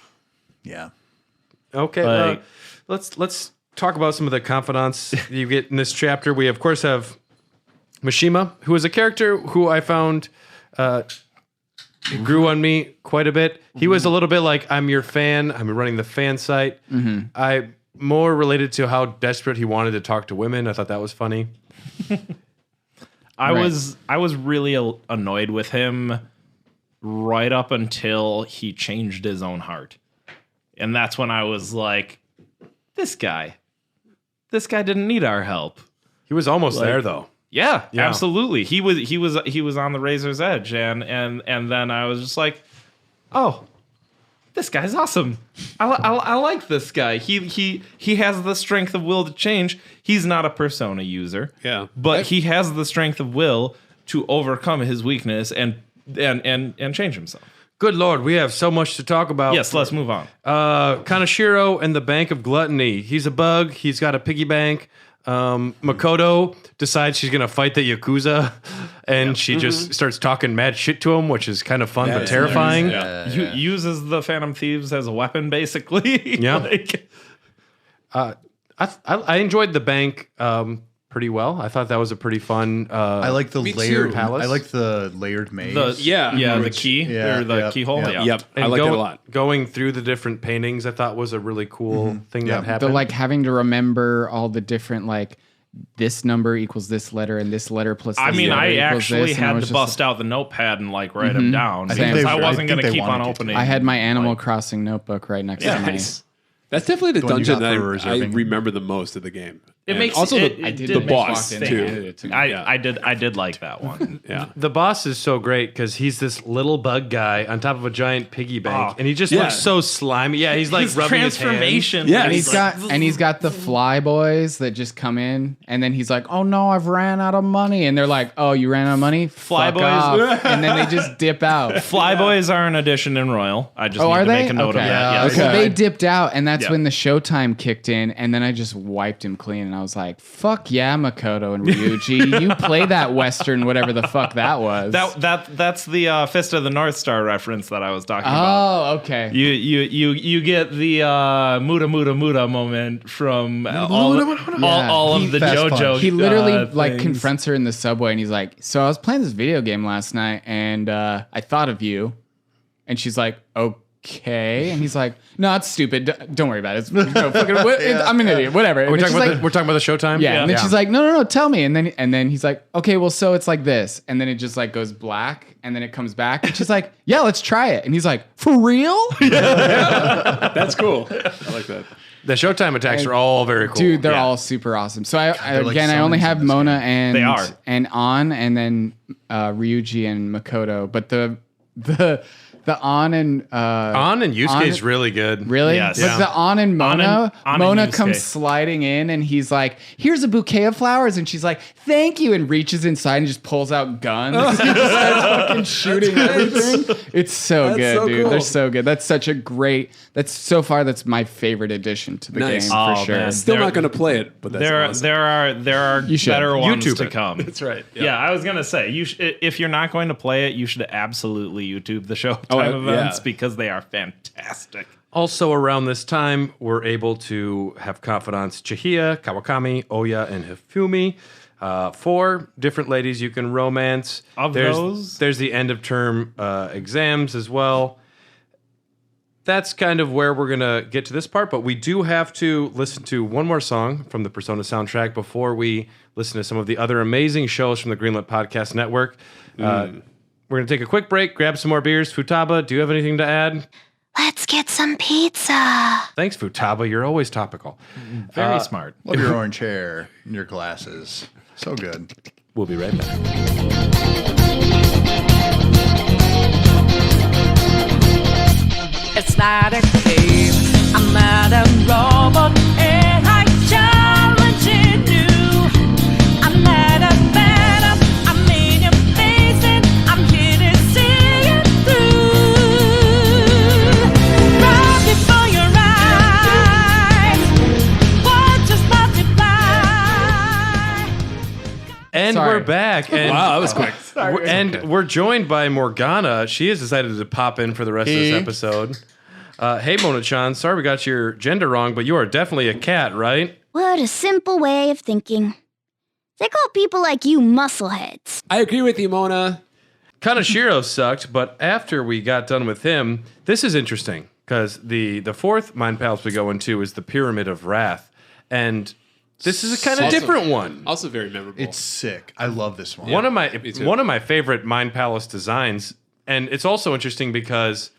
Yeah. Okay, let's talk about some of the confidants you get in this chapter. We of course have Mishima, who is a character who I found grew on me quite a bit. He was a little bit like, I'm your fan. I'm running the fan site. I more related to how desperate he wanted to talk to women. I thought that was funny. I was really annoyed with him right up until he changed his own heart. And that's when I was like, this guy didn't need our help. He was almost there though. Yeah, absolutely. He was on the razor's edge, and then I was just like, oh, this guy's awesome. I like this guy. He has the strength of will to change. He's not a Persona user. Yeah. But he has the strength of will to overcome his weakness and change himself. Good Lord, we have so much to talk about. Yes, let's move on. Kanashiro and the Bank of Gluttony. He's a bug. He's got a piggy bank. Makoto decides she's going to fight the Yakuza, and she just starts talking mad shit to him, which is kind of fun but terrifying. Uses the Phantom Thieves as a weapon, basically. Yeah. I enjoyed the bank pretty well. I thought that was a pretty fun. I like the layered palace. I like the layered maze. The key or the keyhole. Yeah. Yep. And I liked it a lot. Going through the different paintings, I thought was a really cool thing that happened. The like having to remember all the different like this number equals this letter and this letter plus this I mean, letter I equals actually this, and had was to just bust out the notepad and like write them down I think because they- I I wasn't think going to they keep on wanted you to. opening. I had my Animal Crossing notebook right next to me. That's definitely the one you dungeon got that for I reserving. rememmer the most of the game. It And makes also it, the, it did the make boss sense. too. I did like that one. Yeah. The boss is so great because he's this little bug guy on top of a giant piggy bank, and he just looks so slimy. Yeah, he's like His rubbing transformation. Yeah, And is he's got the fly boys that just come in, and then he's like, "Oh no, I've ran out of money," and they're like, "Oh, you ran out of money? Fly Fuck boys." off." And then they just dip out. Flyboys are an addition in Royal. I just Oh, need are to they? make a note Okay. of that. Yeah, Yes. okay. Well, they dipped out, and that's Yeah. when the showtime kicked in, and then I just wiped him clean, and I was like, "Fuck yeah, Makoto and Ryuji, you play that Western, whatever the fuck that was." That's the Fist of the North Star reference that I was talking about. Oh, okay. You get the Muda moment from all of the Fast JoJo. punch. He literally like things. confronts her in the subway, and he's like, "So I was playing this video game last night, and I thought of you," and she's like, "Okay," and he's like, "No, it's stupid. Don't worry about it. It's, no, fucking, I'm an idiot. Whatever." We're And talking, she's about like, we're talking about the Showtime? yeah, and then she's like, no, tell me. And then he's like, okay, well, so it's like this. And then it just like goes black, and then it comes back. And she's like, yeah, let's try it. And he's like, for real? That's cool. I like that. The Showtime attacks are all very cool. Dude, they're Yeah. all super awesome. So I they're like again, I only summons have in this Mona game. They are. and An, and then Ryuji and Makoto. But the An and On and Yusuke is really good. Really? Yes. But Yeah. the An and Mona, An and Mona Yusuke. comes sliding in, and he's like, "Here's a bouquet of flowers," and she's like, "Thank you," and reaches inside and just pulls out guns. He just starts fucking shooting everything. It's so good, so dude. cool. They're so good. That's such a great. That's my favorite addition to the Nice. game Oh, for sure. man. Still There- not going to play it, but that's awesome. There are You should. better ones YouTube to it. come. That's right. Yeah, I was gonna say if you're not going to play it, you should absolutely YouTube the show. Oh, time yeah. events because they are fantastic. Also around this time, we're able to have confidants Chihia, Kawakami, Oya, and Hifumi. 4 different ladies you can romance. There's the end of term exams as well. That's kind of where we're going to get to this part, but we do have to listen to one more song from the Persona soundtrack before we listen to some of the other amazing shows from the Greenlit Podcast Network. We're going to take a quick break, grab some more beers. Futaba, do you have anything to add? Let's get some pizza. Thanks, Futaba. You're always topical. Very smart. Love your orange hair and your glasses. So good. We'll be right back. It's not a game, I'm not a robot, and I'm challenging you. I'm not a phantom, I'm in your face, and I'm here to see it through. Right before your eyes, watch us multiply. And Sorry. we're back. And Wow, that was quick. We're joined by Morgana. She has decided to pop in for the rest of this episode. Hey, Mona-chan. Sorry we got your gender wrong, but you are definitely a cat, right? What a simple way of thinking. They call people like you muscleheads. I agree with you, Mona. Kaneshiro sucked, but after we got done with him, this is interesting because the fourth Mind Palace we go into is the Pyramid of Wrath. And this is a kind of Also- different one. Also very memorable. It's sick. I love this one. One of my too. one of my favorite Mind Palace designs, and it's also interesting because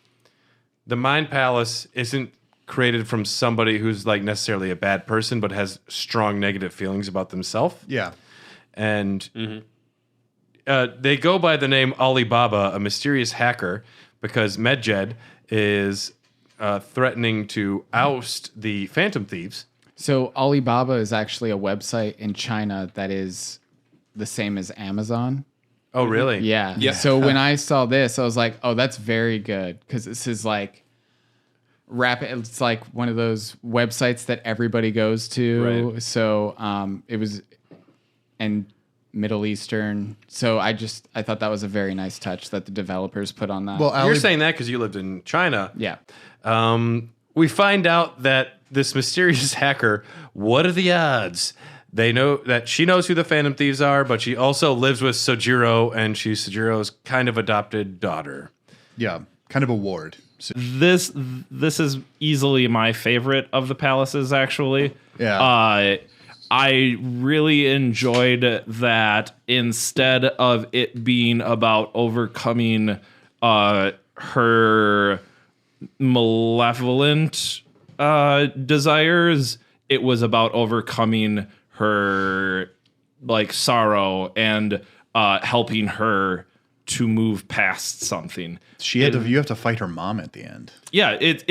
the Mind Palace isn't created from somebody who's like necessarily a bad person, but has strong negative feelings about themselves. Yeah. And they go by the name Alibaba, a mysterious hacker, because Medjed is threatening to oust the Phantom Thieves. So Alibaba is actually a website in China that is the same as Amazon. Oh, really? Yeah. Yeah. So when I saw this, I was like, oh, that's very good. Because this is like rapid. It's like one of those websites that everybody goes to. Right. So it was, and Middle Eastern. So I thought that was a very nice touch that the developers put on that. Well, You're saying that because you lived in China. yeah. We find out that this mysterious hacker, what are the odds? They know that she knows who the Phantom Thieves are, but she also lives with Sojiro, and she's Sojiro's kind of adopted daughter. yeah, kind of a ward. So, This is easily my favorite of the palaces, actually. yeah. I really enjoyed that instead of it being about overcoming her malevolent desires, it was about overcoming her like sorrow and helping her to move past something. You have to fight her mom at the end. Yeah, it's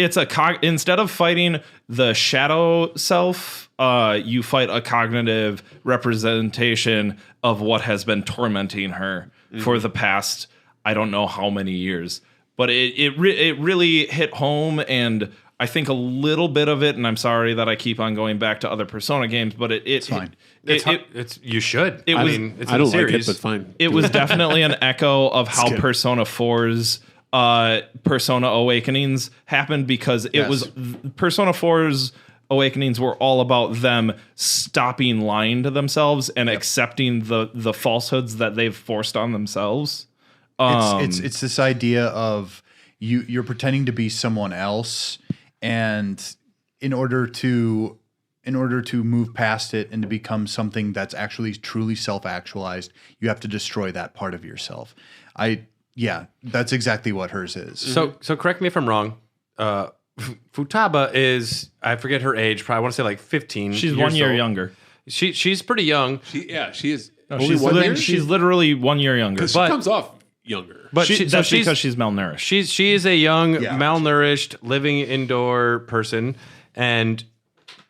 instead of fighting the shadow self, you fight a cognitive representation of what has been tormenting her for the past I don't know how many years. But it really hit home, and I think a little bit of it. And I'm sorry that I keep on going back to other Persona games, but it's fine. You should. It I was. mean, it's I a don't like it, series. but fine. It was definitely an echo of how Skip. Persona 4's Persona Awakenings happened, because it Yes. was Persona 4's Awakenings were all about them stopping lying to themselves and accepting the falsehoods that they've forced on themselves. It's this idea of you're pretending to be someone else, and in order to move past it and to become something that's actually truly self-actualized, you have to destroy that part of yourself. That's exactly what hers is. So correct me if I'm wrong. Futaba is, I forget her age, probably I want to say like 15. She's years 1 year old. younger. She's pretty young. She is only She's, 1 year. she's literally 1 year younger. Because she comes off younger. But That's because she's malnourished. she is a young, Yeah. malnourished, living indoor person. And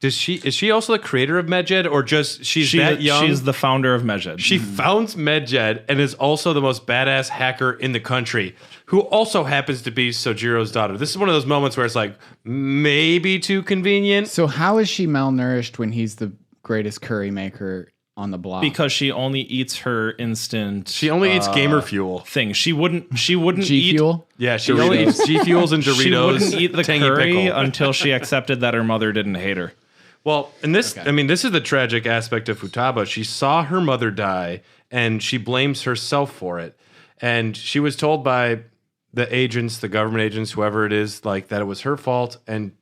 is she also the creator of Medjed, or just she's that young? She's the founder of Medjed. She founds Medjed and is also the most badass hacker in the country, who also happens to be Sojiro's daughter. This is one of those moments where it's like maybe too convenient. So how is she malnourished when he's the greatest curry maker on the block. Because she only eats her instant. She only eats gamer fuel. thing. She wouldn't G eat. Fuel. Yeah, she only eats G Fuels and Doritos. She wouldn't eat the tangy curry pickle. until she accepted that her mother didn't hate her. Well, and this, I mean, this is the tragic aspect of Futaba. She saw her mother die, and she blames herself for it. And she was told by the agents, the government agents, whoever it is, like that it was her fault. And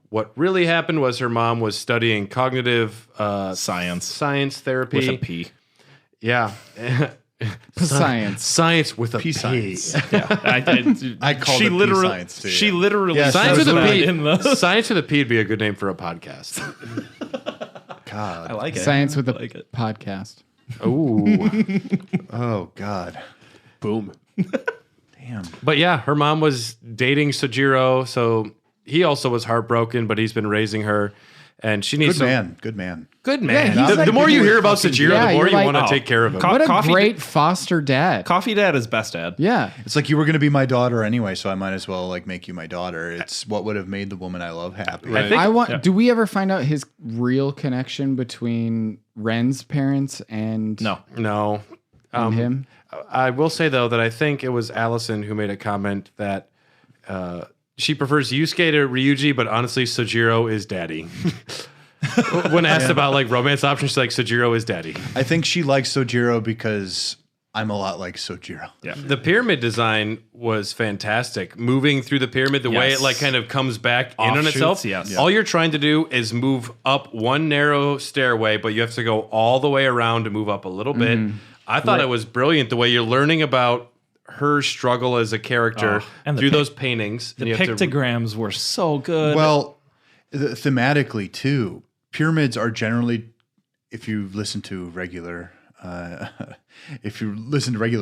what really happened was her mom was studying cognitive science therapy With a P. Yeah. Science. Science with a P P. science. I called she it literally, P-Science, too, she yeah. literally Yeah, Science says with a that P. in the. Science with a P would be a good name for a podcast. God. I like it. Science with a I like it. podcast. Ooh. Oh, God. Boom. Damn. But yeah, her mom was dating Sojiro, so he also was heartbroken, but he's been raising her, and she needs Good man. Good man. Good man. Yeah, he's the like- more you hear about Sojiro, Yeah, the more you're you like- want to Oh. take care of him. What a Coffee great foster dad. Coffee Dad is best dad. Yeah. It's like you were going to be my daughter anyway, so I might as well like make you my daughter. It's what would have made the woman I love happy. I think- I want. yeah. Do we ever find out his real connection between Ren's parents and No. and him? I will say, though, that I think it was Allison who made a comment that she prefers Yusuke to Ryuji, but honestly, Sojiro is daddy. When asked about like romance options, she's like, Sojiro is daddy. I think she likes Sojiro because I'm a lot like Sojiro. Yeah. The pyramid design was fantastic. Moving through the pyramid, the way Yes. it like kind of comes back in on Offshoots, itself. yes. All you're trying to do is move up one narrow stairway, but you have to go all the way around to move up a little bit. I thought it was brilliant the way you're learning about her struggle as a character and the through those paintings. The And you have to- pictograms were so good. Well, thematically too, pyramids are generally, if you listen to regular,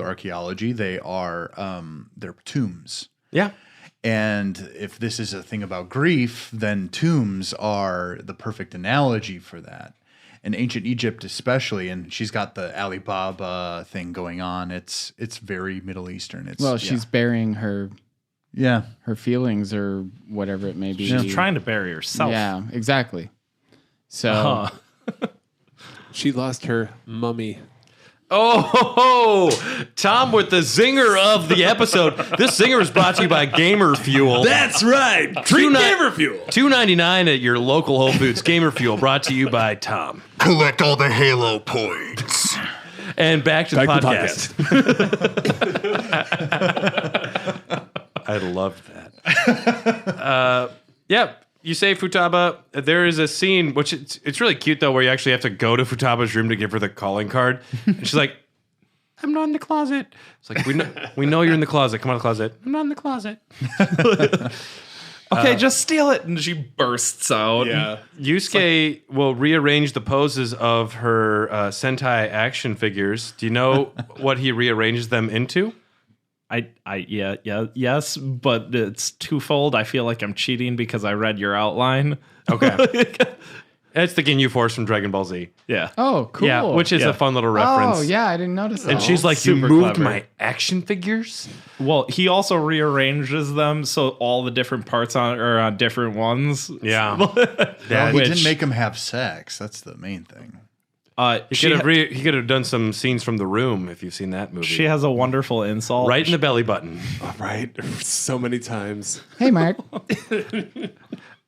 archaeology, they are they're tombs. yeah. And if this is a thing about grief, then tombs are the perfect analogy for that. In ancient Egypt, especially, and she's got the Alibaba thing going on. It's very Middle Eastern. It's Well, she's burying her yeah. feelings or whatever it may be. she's trying to bury herself. Yeah, exactly. So Huh. She lost her mummy. Oh, Tom with the zinger of the episode. This zinger is brought to you by Gamer Fuel. That's right. Treat Gamer Fuel. $2.99 at your local Whole Foods. Gamer Fuel brought to you by Tom. Collect all the Halo points. And back to the Back to podcast. I loved that. Yeah, you say Futaba. There is a scene, which it's really cute, though, where you actually have to go to Futaba's room to give her the calling card. And she's like, I'm not in the closet. It's like, we know you're in the closet. Come out of the closet. I'm not in the closet. Okay, just steal it. And she bursts out. Yeah. Yusuke will rearrange the poses of her Sentai action figures. Do you know what he rearranges them into? Yes, but it's twofold. I feel like I'm cheating because I read your outline. Okay. It's the Ginyu Force from Dragon Ball Z. Yeah. oh, cool. Yeah, which is a fun little reference. Oh, yeah, I didn't notice that. And she's like, you Super moved clever. my action figures? Well, he also rearranges them so all the different parts are on different ones. Yeah. Well, he Which- didn't make them have sex. That's the main thing. He could have done some scenes from The Room if you've seen that movie. She has a wonderful insult. right in the belly button. All right. So many times. Hey, Mark.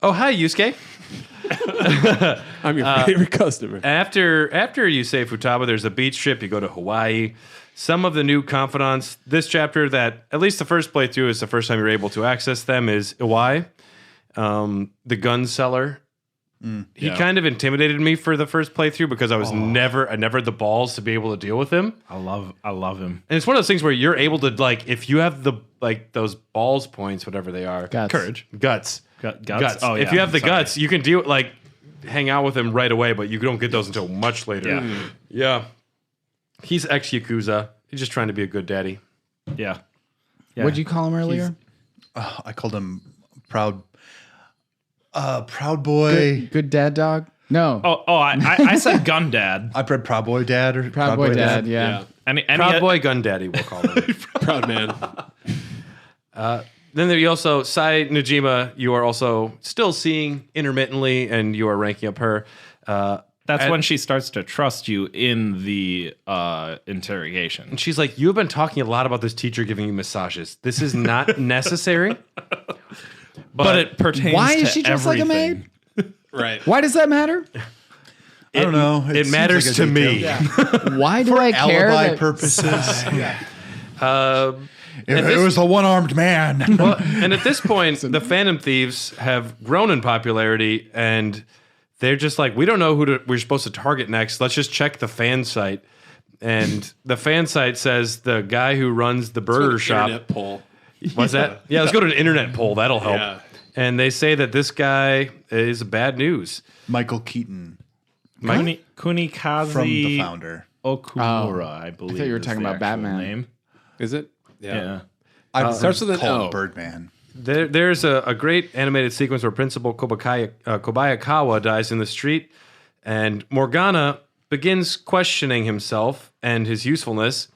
Oh, hi, Yusuke. I'm your favorite customer. After you say Futaba, there's a beach trip. You go to Hawaii. Some of the new confidants. This chapter, that at least the first playthrough is the first time you're able to access them, is Iwai, the gun seller. He kind of intimidated me for the first playthrough because I never had the balls to be able to deal with him. I love him. And it's one of those things where you're able to, like, if you have the those balls points, whatever they are, Guts. Courage. guts. Guts. Oh, If yeah, you have the sorry. guts, you can deal like hang out with him right away, but you don't get those until much later. Yeah. Yeah. He's ex Yakuza. He's just trying to be a good daddy. Yeah. What'd you call him earlier? I called him proud boy. Good dad dog? No. I said gun dad. I read proud boy dad or Proud boy dad, yeah. Any Proud boy gun daddy, we'll call him. Proud man. Then there you also, Sai Najima, you are also still seeing intermittently, and you are ranking up her. That's when she starts to trust you in the interrogation. And she's like, "You have been talking a lot about this teacher giving you massages. This is not necessary." But it pertains Why to is she just like a everything. maid? Right. Why does that matter? I don't know. It seems matters like a to detail. me. Why do For I care? alibi that- purposes. And It was a one-armed man. Well, and at this point, the Phantom Thieves have grown in popularity, and they're just like, we don't know who we're supposed to target next. Let's just check the fan site. And the fan site says the guy who runs the burger shop. Internet poll. What's that? Yeah, let's go to an internet poll. That'll help. Yeah. And they say that this guy is bad news. Michael Keaton Kunikaze from the founder. Okumura, I believe. thought you were is talking the about actual Batman. Name. Is it? Yeah. I starts with an call O. him Birdman. There's a great animated sequence where Principal Kobayakawa dies in the street, and Morgana begins questioning himself and his usefulness.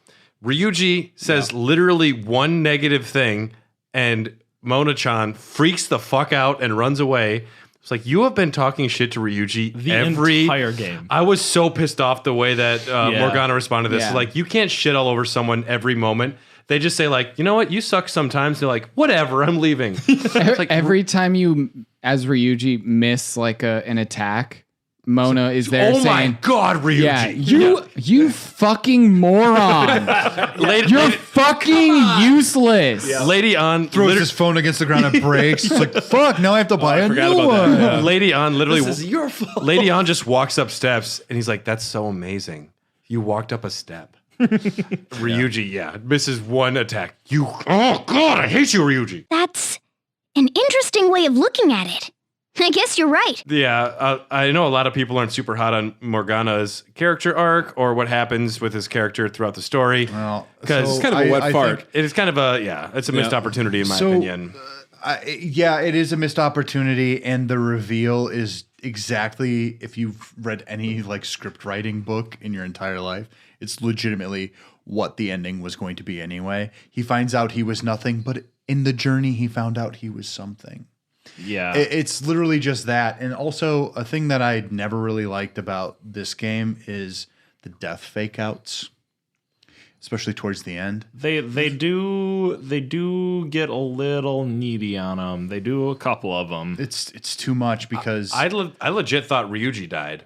Ryuji says literally one negative thing, and Mona-chan freaks the fuck out and runs away. It's like, you have been talking shit to Ryuji The every entire game. I was so pissed off the way that Morgana responded to this. Yeah. Like, you can't shit all over someone every moment. They just say, like, you know what? You suck sometimes. They're like, whatever, I'm leaving. It's like, Every time you, as Ryuji, miss like an attack, Mona is there oh saying, my God, Ryuji. Yeah, you fucking moron. You're fucking useless. Lady on Throws his phone against the ground and breaks. It's like, fuck, now I have to buy a forgot new about that. one. Yeah. Lady on literally. This is your fault. Lady on just walks up steps, and he's like, "That's so amazing. You walked up a step." Ryuji, misses one attack. Oh God, I hate you, Ryuji. That's an interesting way of looking at it. I guess you're right. Yeah, I know a lot of people aren't super hot on Morgana's character arc or what happens with his character throughout the story. Well, because It's kind of a wet fart. think- it is kind of it's a missed opportunity in my opinion. Yeah, it is a missed opportunity, and the reveal is exactly, if you've read any like script writing book in your entire life, it's legitimately what the ending was going to be anyway. He finds out he was nothing, but in the journey he found out he was something. Yeah. It's literally just that. And also a thing that I never really liked about this game is the death fake outs, especially towards the end. They do get a little needy on them. They do a couple of them. It's too much because I legit thought Ryuji died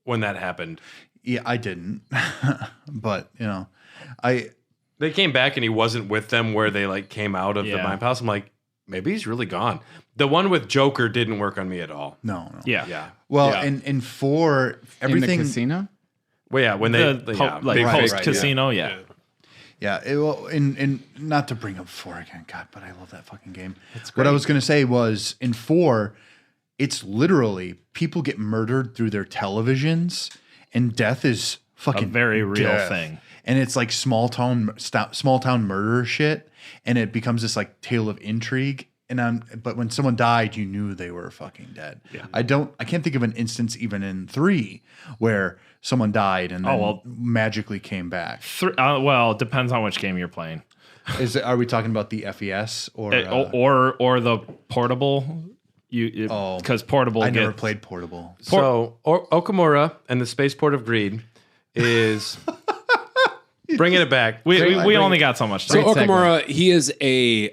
when that happened. yeah, I didn't. But, They came back and he wasn't with them where they like came out of the Yeah. Mind Palace. I'm like, maybe he's really gone. The one with Joker didn't work on me at all. no. Yeah. Yeah. Well, Yeah. in 4, everything. In the casino? Well, yeah, when The they like post casino, yeah. Yeah, in not to bring up 4 again, God, but I love that fucking game. What I was gonna say was in 4, it's literally people get murdered through their televisions, and death is fucking A very real death. thing. And it's like small town murder shit, and it becomes this like tale of intrigue. But when someone died, you knew they were fucking dead. Yeah. I can't think of an instance even in 3 where someone died and then magically came back. Well, it depends on which game you're playing. Are we talking about the FES or Or the portable? Because portable. I never played portable. So Okamura and the Spaceport of Greed is bringing it back. We only got so much So time. Okamura, he is a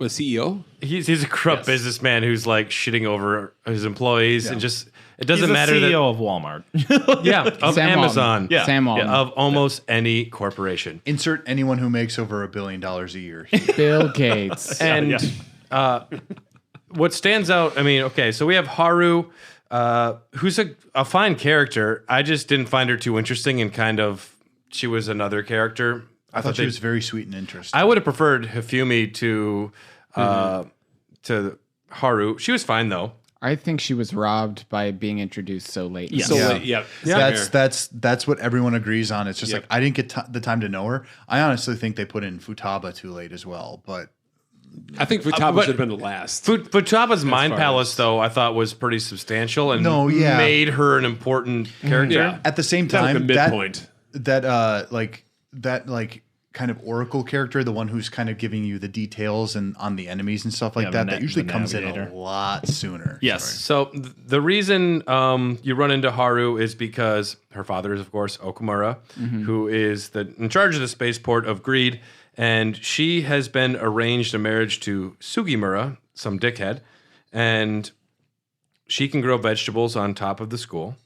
CEO. He's a corrupt businessman who's like shitting over his employees and just it doesn't He's matter the that CEO of Walmart. of Sam Amazon, Walton. Yeah. Sam Walton. of almost any corporation. Insert anyone who makes over $1 billion a year. Bill Gates. And what stands out, I mean, okay, so we have Haru, who's a fine character. I just didn't find her too interesting and kind of, she was another character. I thought she was very sweet and interesting. I would have preferred Hifumi to Haru. She was fine though. I think she was robbed by being introduced so late. So Yeah. That's what everyone agrees on. It's just like I didn't get the time to know her. I honestly think they put in Futaba too late as well, but I think Futaba should have been the last. Futaba's Mind far Palace, as- though, I thought was pretty substantial and yeah. made her an important character. Yeah. at the same Kind of time, the midpoint. that kind of oracle character, the one who's kind of giving you the details and on the enemies and stuff like that usually comes in a lot sooner. Yes. So the reason you run into Haru is because her father is, of course, Okamura, who is in charge of the spaceport of Greed, and she has been arranged a marriage to Sugimura, some dickhead, and she can grow vegetables on top of the school.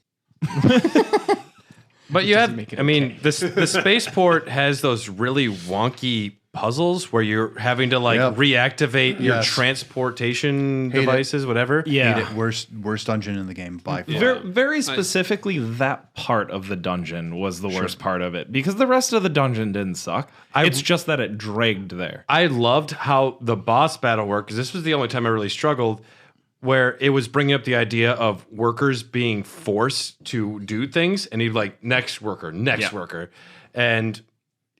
But you have, I mean, the spaceport has those really wonky puzzles where you're having to reactivate your transportation devices, whatever. Hate it. Worst dungeon in the game by far. Very specifically, that part of the dungeon was the worst part of it because the rest of the dungeon didn't suck. It's just that it dragged there. I loved how the boss battle worked because this was the only time I really struggled, where it was bringing up the idea of workers being forced to do things, and he'd like, next worker. And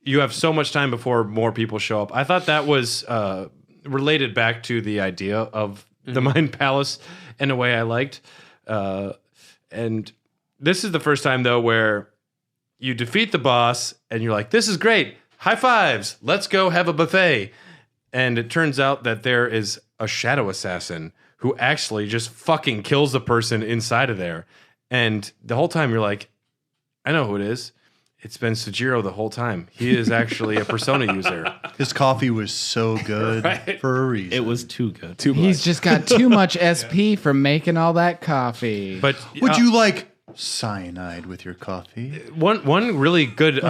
you have so much time before more people show up. I thought that was related back to the idea of the Mind Palace in a way I liked. And this is the first time, though, where you defeat the boss, and you're like, this is great. High fives. Let's go have a buffet. And it turns out that there is a shadow assassin who actually just fucking kills the person inside of there. And the whole time you're like, I know who it is. It's been Sujiro the whole time. He is actually a Persona user. His coffee was so good for a reason. It was too good. He's just got too much SP from making all that coffee. But would you like cyanide with your coffee? One really good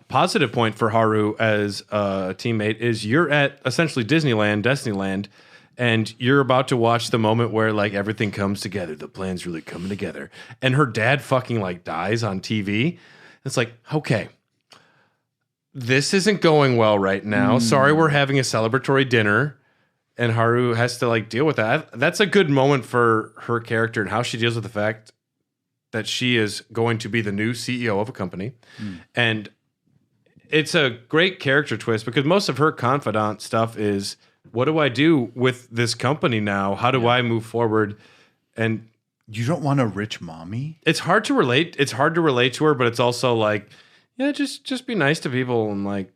positive point for Haru as a teammate is you're at essentially Disneyland, and you're about to watch the moment where like everything comes together. The plan's really coming together. And her dad fucking like dies on TV. It's like, okay, this isn't going well right now. Sorry, we're having a celebratory dinner. And Haru has to like deal with that. That's a good moment for her character and how she deals with the fact that she is going to be the new CEO of a company. And it's a great character twist because most of her confidant stuff is, what do I do with this company now? How do I move forward? And you don't want a rich mommy? It's hard to relate. It's hard to relate to her, but it's also like, yeah, just be nice to people and like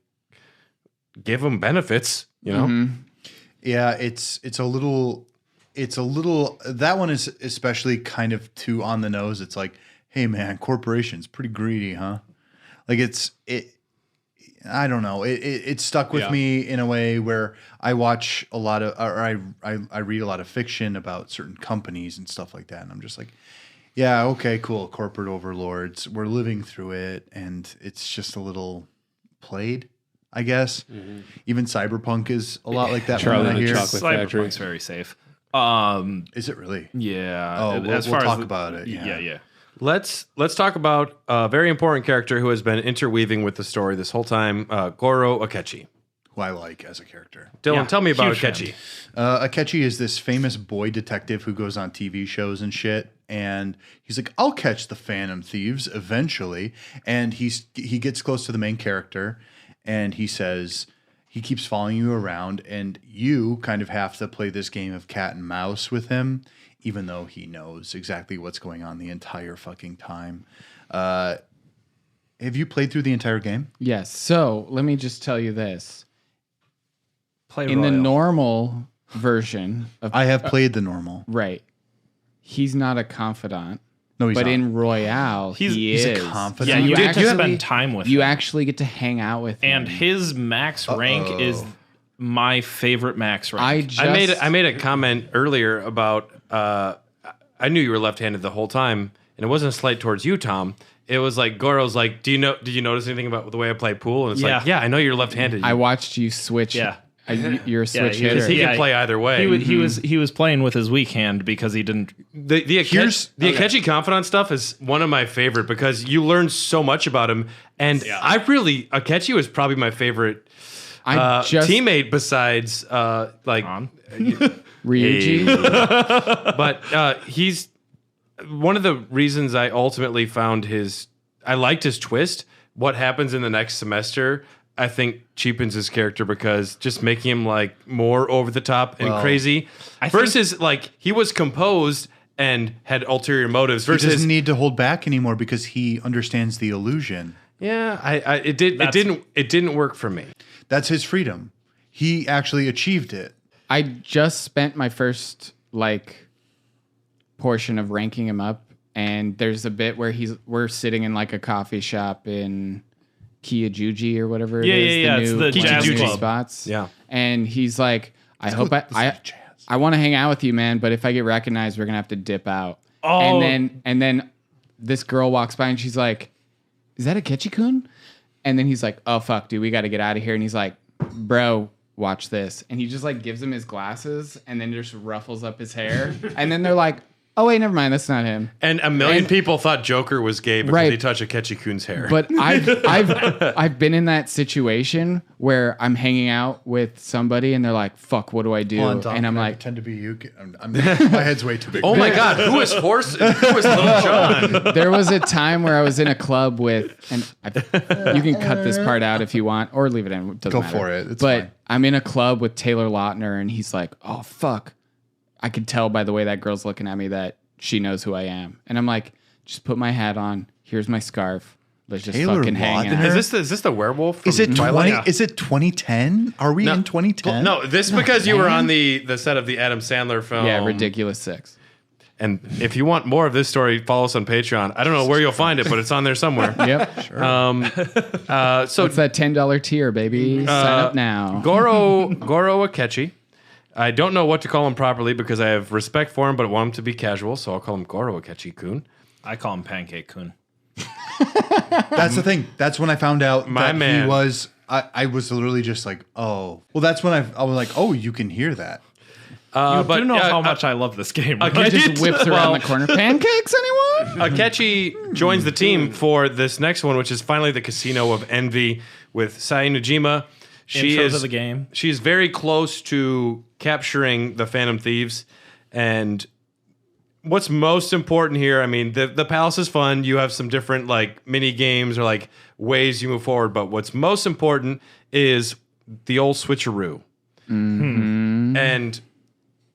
give them benefits, you know? Yeah, it's a little that one is especially kind of too on the nose. It's like, hey man, corporations pretty greedy, huh? Like I don't know. It stuck with me in a way where I watch a lot of, or I read a lot of fiction about certain companies and stuff like that, and I'm just like, yeah, okay, cool. Corporate overlords, we're living through it, and it's just a little played, I guess. Even Cyberpunk is a lot like that. Charlie from what I and the hear. Chocolate Factory. Cyberpunk's very safe. Is it really? Yeah. Oh, we'll talk about it. Yeah. Let's talk about a very important character who has been interweaving with the story this whole time, Goro Akechi. Who I like as a character. Dylan, tell me about huge fan. Akechi. Akechi is this famous boy detective who goes on TV shows and shit, and he's like, I'll catch the Phantom Thieves eventually. And he gets close to the main character, and he says, he keeps following you around, and you kind of have to play this game of cat and mouse with him, even though he knows exactly what's going on the entire fucking time. Have you played through the entire game? Yes. So let me just tell you this. In the normal version of I have played the normal. Right. He's not a confidant. No, he's but not. in Royale, he is. He's a confidant. Yeah, you actually spend time with him. You actually get to hang out with him. And his max rank is my favorite max rank. I made a comment earlier about I knew you were left-handed the whole time, and it wasn't a slight towards you, Tom. It was like Goro's like, did you notice anything about the way I play pool? And it's like, yeah, I know you're left-handed. I watched you switch. Yeah. You're a switch hitter. Because he can play either way. He was playing with his weak hand because he didn't. The Akechi confidant stuff is one of my favorite because you learn so much about him, and Akechi was probably my favorite teammate besides Ryuji. But he's one of the reasons I ultimately found I liked his twist. What happens in the next semester, I think, cheapens his character because just making him like more over the top and crazy versus like he was composed and had ulterior motives versus he doesn't need to hold back anymore because he understands the illusion. Yeah, it didn't work for me. That's his freedom. He actually achieved it. I just spent my first portion of ranking him up, and there's a bit where we're sitting in like a coffee shop in Kiyojuji or whatever it is. Yeah. The It's new the jazz Kiyojuji club. spots. Yeah. And he's like, I hope I want to hang out with you, man, but if I get recognized, we're gonna have to dip out. Oh. And then this girl walks by and she's like, is that a Ketchi-kun? And then he's like, oh fuck, dude, we got to get out of here. And he's like, bro, watch this. And he just like gives him his glasses and then just ruffles up his hair. And then they're like, oh wait, never mind, that's not him. And a million people thought Joker was gay because Right. he touched Akechi-kun's hair. But I've been in that situation where I'm hanging out with somebody and they're like, fuck, what do I do? Hold on, Dom, and I'm can I like, pretend to be you. My head's way too big. Oh my God, who is Little John? there was a time where I was in a club with, and you can cut this part out if you want or leave it in. It doesn't Go matter. for it. It's but fine. I'm in a club with Taylor Lautner and he's like, oh fuck. I could tell by the way that girl's looking at me that she knows who I am. And I'm like, just put my hat on. Here's my scarf. Let's just Taylor fucking hang Lautner? out. Is this the werewolf? Is it Twilight? 20? Is it 2010? Are we in 2010? No, this is because you were on the set of the Adam Sandler film. Yeah, Ridiculous Six. And if you want more of this story, follow us on Patreon. I don't know where you'll find it, but it's on there somewhere. Yep. So It's that $10 tier, baby. Sign up now. Goro Akechi. I don't know what to call him properly because I have respect for him, but I want him to be casual, so I'll call him Goro Akechi-kun. I call him Pancake-kun. That's the thing. That's when I found out My that man. he was. I was literally just like, oh. Well, that's when I was like, oh, you can hear that. You do know how much I love this game. Right? He just whips around the corner. Pancakes, anyone? Akechi joins the team for this next one, which is finally the Casino of Envy with Sai Nojima. Intro to the game. She's very close to capturing the Phantom Thieves. And what's most important here, I mean, the palace is fun. You have some different like mini games or like ways you move forward. But what's most important is the old switcheroo. Mm-hmm. And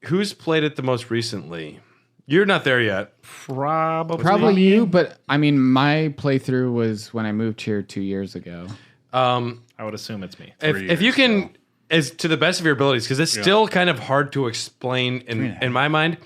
who's played it the most recently? You're not there yet. Probably you, but I mean, my playthrough was when I moved here 2 years ago. I would assume it's me. If you can, as to the best of your abilities, because it's still kind of hard to explain in my mind.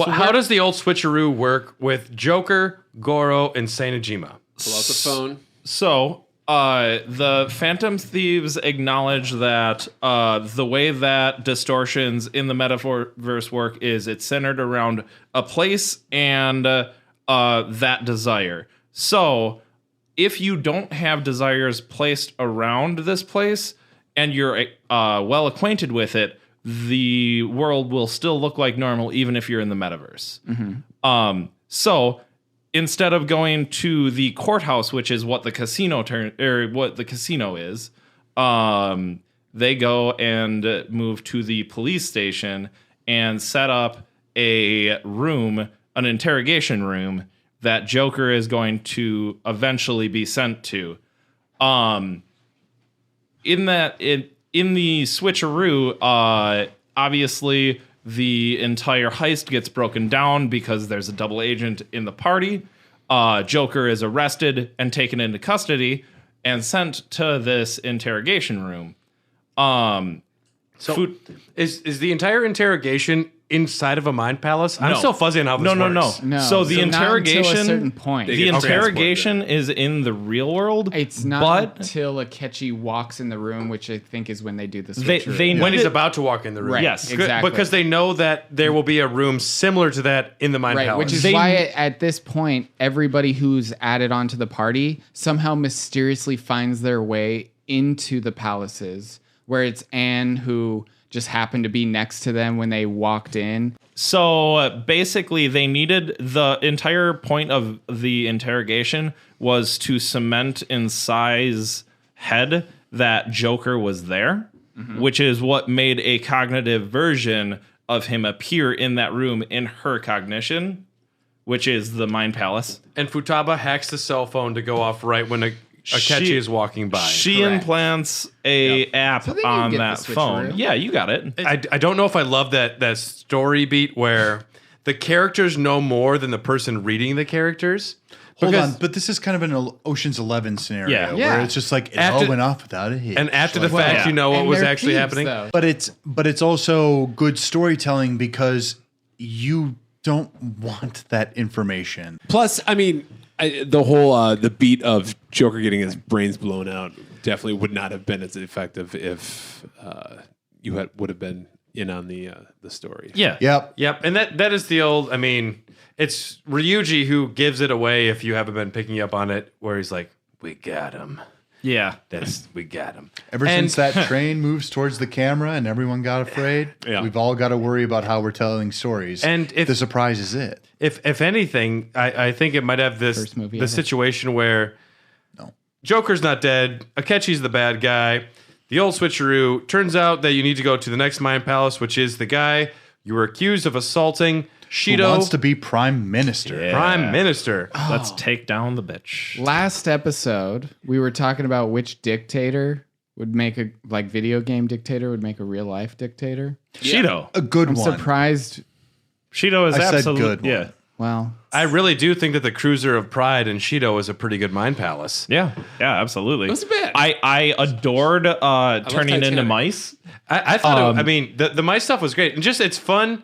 How does the old switcheroo work with Joker, Goro, and Sainajima? Pull out the phone. So, the Phantom Thieves acknowledge that the way that distortions in the metaverse work is it's centered around a place and that desire. So, if you don't have desires placed around this place and you're well acquainted with it, the world will still look like normal even if you're in the metaverse. Mm-hmm. So instead of going to the courthouse, which is what the casino is, they go and move to the police station and set up a room, an interrogation room that Joker is going to eventually be sent to. In the switcheroo, obviously the entire heist gets broken down because there's a double agent in the party. Joker is arrested and taken into custody and sent to this interrogation room. Is the entire interrogation inside of a mind palace? I'm No. still fuzzy on how this works. No. So the So not until a interrogation, certain point. the They get interrogation is in the real world. It's not but until Akechi walks in the room, which I think is when they do the they switcheroo. When he's needed- about to walk in the room. Right, Yes. exactly. Because they know that there will be a room similar to that in the mind Right, palace. which is They- why at this point, everybody who's added onto the party somehow mysteriously finds their way into the palaces, where it's Anne who just happened to be next to them when they walked in. So basically, they needed the entire point of the interrogation was to cement in Sai's head that Joker was there, which is what made a cognitive version of him appear in that room in her cognition, which is the Mind Palace. And Futaba hacks the cell phone to go off right when Akechi She- is walking by. She Correct. implants a app So then you on get the that switcheroo. phone. Yeah, you got it. I don't know if I love that story beat where the characters know more than the person reading the characters. Hold Because- on, but this is kind of an Ocean's 11 scenario Yeah. where Yeah. it's just like it After- all went off without a hitch. And after the Like, fact, you know what And was they're actually thieves, happening. though. but it's also good storytelling because you don't want that information. Plus, I mean, the whole the beat of Joker getting his brains blown out definitely would not have been as effective if you would have been in on the story. Yeah. Yep. Yep, and that is the old. I mean, it's Ryuji who gives it away if you haven't been picking up on it, where he's like, "We got him. Yeah. We got him." Ever since that train moves towards the camera and everyone got afraid, Yeah. we've all got to worry about how we're telling stories. And if- the surprise is it. If anything, I think it might have this First movie the ever. situation where No. Joker's not dead, Akechi's the bad guy. The old switcheroo turns out that you need to go to the next Mind Palace, which is the guy you were accused of assaulting, Who Shido, wants to be prime minister? Prime Minister. Let's take down the bitch. Last episode, we were talking about which dictator would make a video game dictator would make a real life dictator. Shido. A good I'm one. surprised. Shido is I said absolutely good one. yeah. Well, I really do think that the Cruiser of Pride and Shido is a pretty good Mind Palace. Yeah, absolutely. It was bad. I adored turning into Titanic. mice. I thought, I mean, the mice stuff was great. And just, it's fun.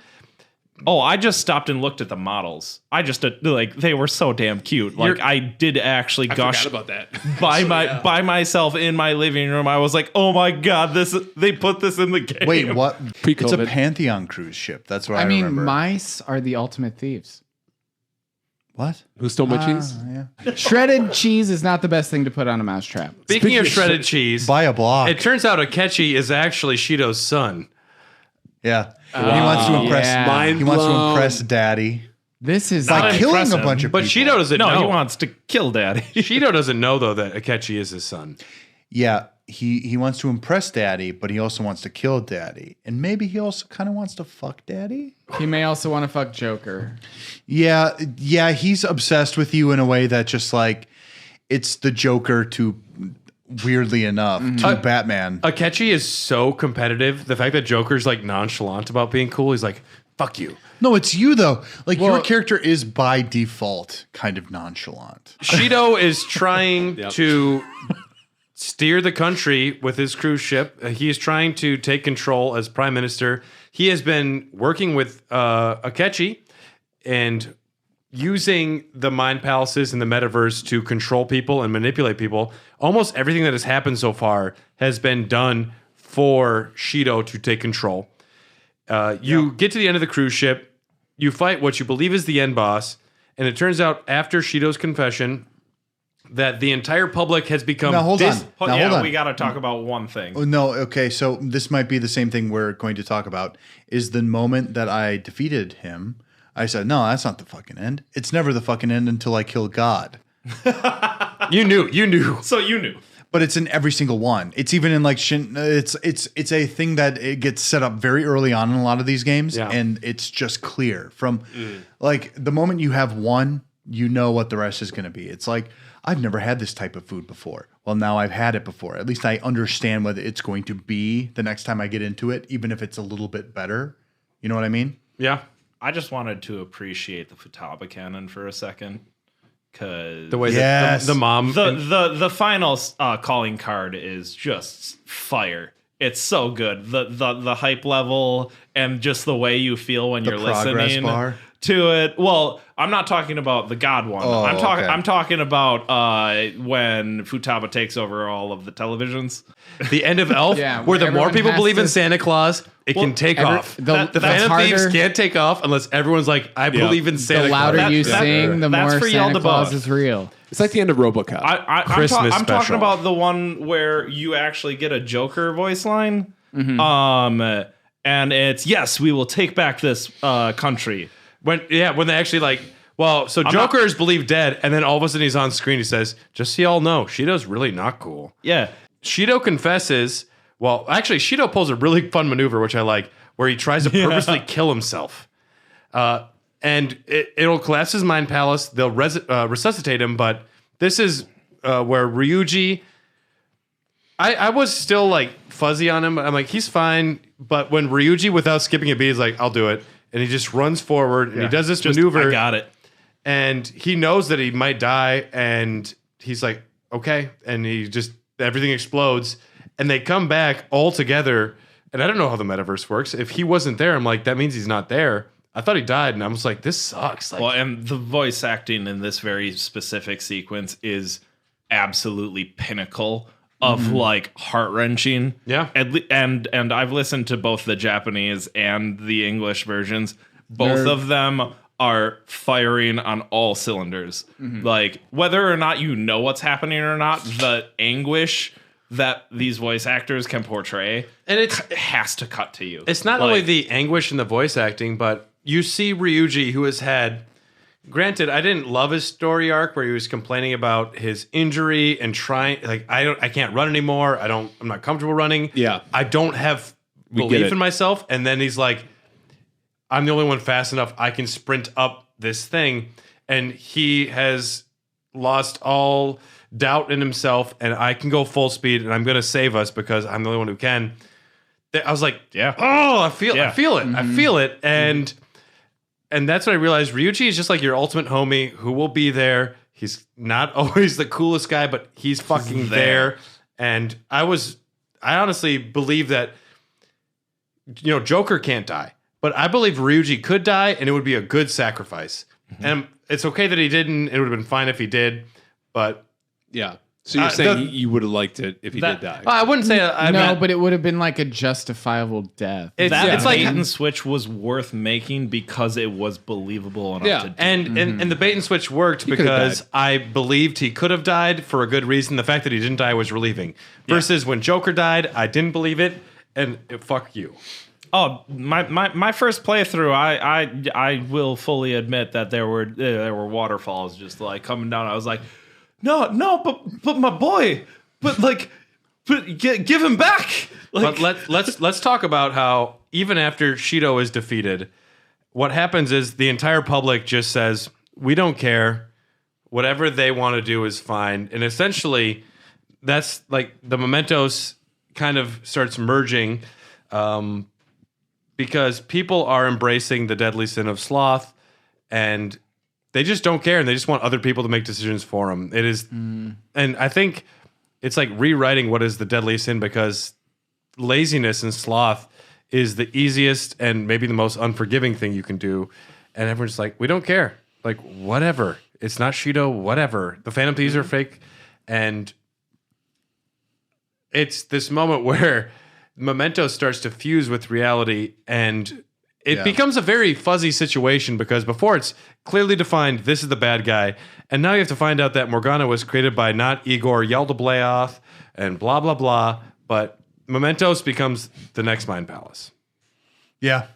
Oh, I just stopped and looked at the models. I just they were so damn cute. Like I did actually gush Forgot about that. by myself in my living room. I was like, "Oh my god, they put this in the game." Wait, what? It's a Pre-COVID. Pantheon cruise ship. That's what I, I mean, remember. mice are the ultimate thieves. What? Who stole my cheese? Yeah. Shredded cheese is not the best thing to put on a mousetrap. Speaking of shredded cheese, Buy a block. it turns out Akechi is actually Shido's son. Yeah. He wants to impress. yeah. Mind He wants to blown. impress Daddy This is by Not killing impress a him, bunch of But people. Shido doesn't No, know. he wants to kill Daddy. Shido doesn't know, though, that Akechi is his son. Yeah, he wants to impress Daddy, but he also wants to kill Daddy, and maybe he also kind of wants to fuck Daddy. he may also want to fuck Joker. Yeah, he's obsessed with you in a way that just like it's the Joker to weirdly enough to Batman. Akechi is so competitive. The fact that Joker's like nonchalant about being cool, he's like, fuck you. No, it's you though. Like your Well- character is by default kind of nonchalant. Shido is trying to steer the country with his cruise ship. He is trying to take control as prime minister. He has been working with Akechi and using the mind palaces and the metaverse to control people and manipulate people. Almost everything that has happened so far has been done for Shido to take control. You get to the end of the cruise ship, you fight what you believe is the end boss, and it turns out after Shido's confession that the entire public has become Now hold on. Now yeah, hold on. we got to talk about one thing. Oh, no, okay, so this might be the same thing we're going to talk about. Is the moment that I defeated him, I said, no, that's not the fucking end. It's never the fucking end until I kill God. You knew. So you knew. But it's in every single one. It's even in like it's a thing that it gets set up very early on in a lot of these games, Yeah. and it's just clear from like the moment you have one, you know what the rest is going to be. It's like I've never had this type of food before. Well, now I've had it before. At least I understand what it's going to be the next time I get into it, even if it's a little bit better. You know what I mean? Yeah. I just wanted to appreciate the Futaba canon for a second, because The way Yes. that the mom the final calling card is just fire. It's so good. The hype level and just the way you feel when you're progress listening bar? to it. Well, I'm not talking about the God one. Oh, I'm talking. okay. I'm talking about when Futaba takes over all of the televisions. the end of Elf, Yeah, where the more everyone people has believe in to- Santa Claus, it can take off. the The Phantom harder- Thieves can't take off unless everyone's like, I believe in Santa The louder Claus. you That- sing, the that's more for y'all Santa to Claus bug. is real. It's like the end of RoboCop. Christmas I'm talking special. about the one where you actually get a Joker voice line. And it's, yes, we will take back this country. when they actually like, well, so Joker is believed dead, and then all of a sudden he's on screen. He says, "Just so y'all know, Shido's really not cool." Yeah. Shido confesses. Well, actually, Shido pulls a really fun maneuver, which I like, where he tries to purposely kill himself. And it'll collapse his mind palace. They'll resuscitate him, but this is where Ryuji. I was still like fuzzy on him. I'm like, he's fine. But when Ryuji, without skipping a beat, is like, I'll do it. And he just runs forward and he does this maneuver. I got it. and he knows that he might die, and he's like, okay, and everything explodes, and they come back all together. And I don't know how the metaverse works. If he wasn't there, I'm like, that means he's not there. I thought he died, and I was like, this sucks. Like, well, and the voice acting in this very specific sequence is absolutely pinnacle of like heart-wrenching. Yeah. And I've listened to both the Japanese and the English versions. Both of them are firing on all cylinders. Like, whether or not you know what's happening or not, the anguish that these voice actors can portray, and it has to cut to you. It's not only the anguish in the voice acting, but you see Ryuji, who has had, granted, I didn't love his story arc where he was complaining about his injury and trying, like, I can't run anymore. I'm not comfortable running. Yeah. I don't have belief in myself. And then he's like, I'm the only one fast enough. I can sprint up this thing. And he has lost all doubt in himself, and I can go full speed, and I'm going to save us because I'm the only one who can. I was like, oh, I feel it. I feel it. And that's when I realized Ryuji is just like your ultimate homie who will be there. He's not always the coolest guy, but he's fucking there. And I honestly believe that, Joker can't die, but I believe Ryuji could die, and it would be a good sacrifice. And it's okay that he didn't. It would have been fine if he did, but yeah. So you're saying you would have liked it if he did die? I wouldn't say but it would have been like a justifiable death. It's like bait and switch was worth making because it was believable enough to do. And the bait and switch worked because I believed he could have died for a good reason. The fact that he didn't die was relieving. Versus when Joker died, I didn't believe it, and fuck you. Oh, my first playthrough, I will fully admit that there were waterfalls just like coming down. I was like, no, but my boy, give him back. Like, but let's talk about how even after Shido is defeated, what happens is the entire public just says, we don't care. Whatever they want to do is fine. And essentially, that's like the Mementos kind of starts merging because people are embracing the deadly sin of sloth, and they just don't care, and they just want other people to make decisions for them. It is, and I think it's like rewriting what is the deadly sin, because laziness and sloth is the easiest and maybe the most unforgiving thing you can do. And everyone's like, we don't care. Like, whatever. It's not Shido, whatever. The Phantom Thieves are fake. And it's this moment where Memento starts to fuse with reality, and it becomes a very fuzzy situation, because before it's clearly defined, this is the bad guy. And now you have to find out that Morgana was created by not Igor Yaldabaoth and blah, blah, blah. But Mementos becomes the next Mind Palace. Yeah.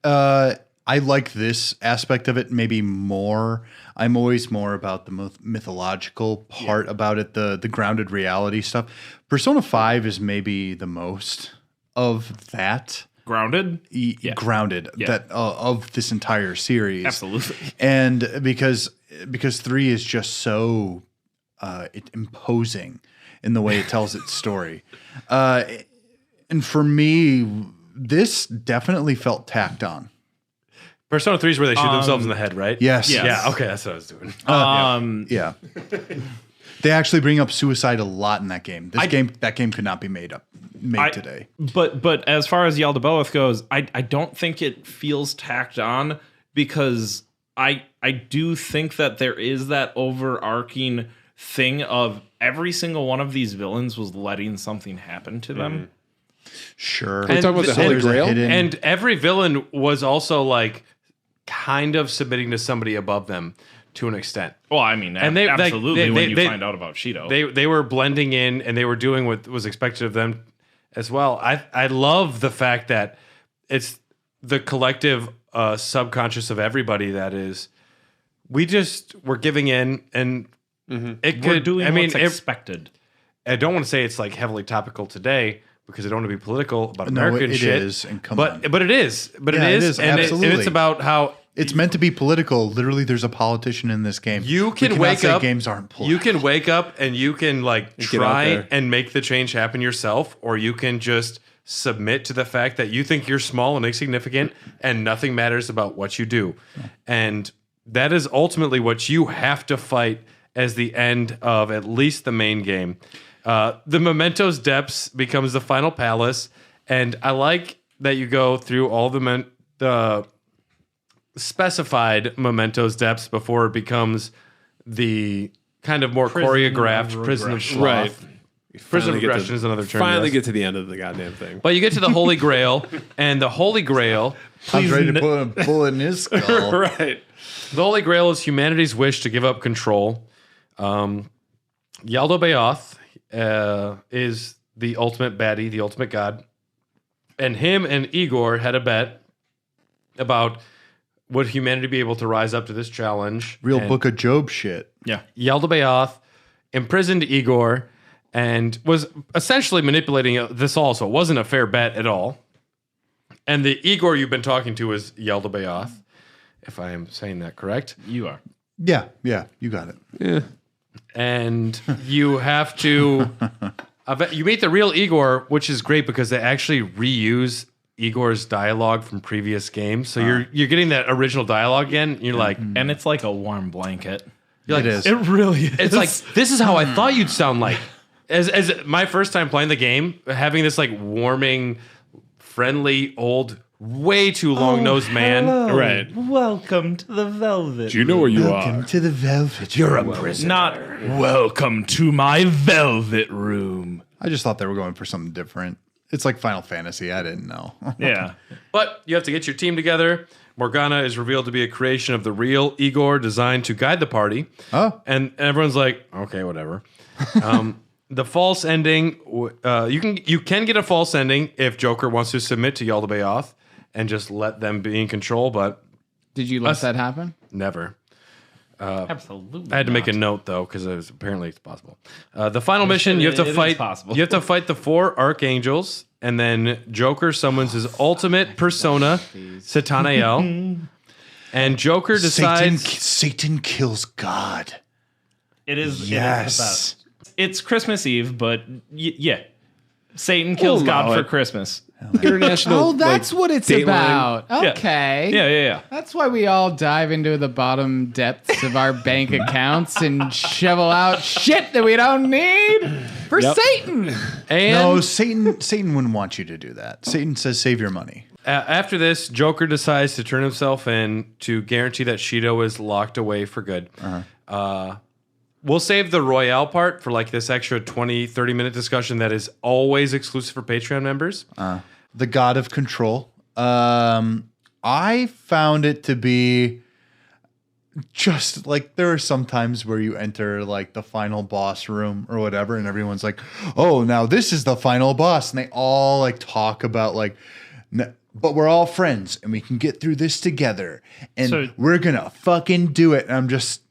I like this aspect of it maybe more. I'm always more about the mythological part about it, the grounded reality stuff. Persona 5 is maybe the most of that. Grounded? Grounded that of this entire series. Absolutely. And because 3 is just so imposing in the way it tells its story. And for me, this definitely felt tacked on. Persona 3 is where they shoot themselves in the head, right? Yes. Yeah, okay, that's what I was doing. Yeah. They actually bring up suicide a lot in that game. That game could not be made today. But as far as Yaldabaoth goes, I don't think it feels tacked on, because I do think that there is that overarching thing of every single one of these villains was letting something happen to them. Sure. Can we talk about the Holy Grail? And every villain was also like kind of submitting to somebody above them to an extent. Well, I mean, and they, absolutely they, when you they, find out about Shido. They were blending in, and they were doing what was expected of them as well. I love the fact that it's the collective subconscious of everybody that is, we're giving in, and it could, we're doing what's expected. I don't want to say it's like heavily topical today, because I don't want to be political about American shit. It is, and but it is. But it is. And absolutely. It's about how it's meant to be political. Literally, there's a politician in this game. You can wake up. Games aren't political. You can wake up and you can try and make the change happen yourself, or you can just submit to the fact that you think you're small and insignificant, and nothing matters about what you do. And that is ultimately what you have to fight as the end of at least the main game. The Mementos Depths becomes the final palace, and I like that you go through all the specified Mementos Depths before it becomes the kind of more choreographed Prison of Sloth. Right. Prison of Regression is another term. Finally yes. get to the end of the goddamn thing. But you get to the Holy Grail, and the Holy Grail... He's ready to put a bullet in his skull. Right. The Holy Grail is humanity's wish to give up control. Yaldo Bayoth is the ultimate baddie, the ultimate god. And him and Igor had a bet about would humanity be able to rise up to this challenge. Real And Book of Job shit. Yeah. Yaldo Bayoth imprisoned Igor and was essentially manipulating this all, so it wasn't a fair bet at all. And the Igor you've been talking to is Yaldo Bayoth, if I am saying that correct. You are. Yeah, you got it. Yeah. And you have to you meet the real Igor, which is great because they actually reuse Igor's dialogue from previous games. So you're getting that original dialogue again. And you're like, And it's like a warm blanket. you're like, It is. It really is. It's like this is how I thought you'd sound like. As my first time playing the game, having this like warming, friendly, old, way too long-nosed man. Right. Welcome to the Velvet. Do you know where you Welcome are? to the Velvet. You're a prisoner. Not welcome to my Velvet Room. I just thought they were going for something different. It's like Final Fantasy. I didn't know. Yeah. But you have to get your team together. Morgana is revealed to be a creation of the real Igor designed to guide the party. Oh. And everyone's like, okay, whatever. The false ending, you can get a false ending if Joker wants to submit to Yalda Bayoth and just let them be in control, but Did you let that happen? never. Absolutely. I had to make a note though because apparently it's possible. The final mission, you have it to is fight. possible. You have to fight the 4 archangels, and then Joker summons his ultimate persona, Satanael, and Joker decides. Satan kills God. It is. Yes. It is the best. It's Christmas Eve, but yeah. Satan kills We'll allow God for it. Christmas. International. Oh, that's what it's Dateline. about. Yeah. Okay. Yeah. That's why we all dive into the bottom depths of our bank accounts and shovel out shit that we don't need for Yep. Satan. And No, Satan wouldn't want you to do that. Satan says save your money. after this, Joker decides to turn himself in to guarantee that Shido is locked away for good. We'll save the Royale part for like this extra 20, 30-minute discussion that is always exclusive for Patreon members. The God of Control. I found it to be just like there are some times where you enter like the final boss room or whatever, and everyone's like, "Oh, now this is the final boss," and they all like talk about like, but we're all friends and we can get through this together, and So- we're gonna fucking do it. And I'm just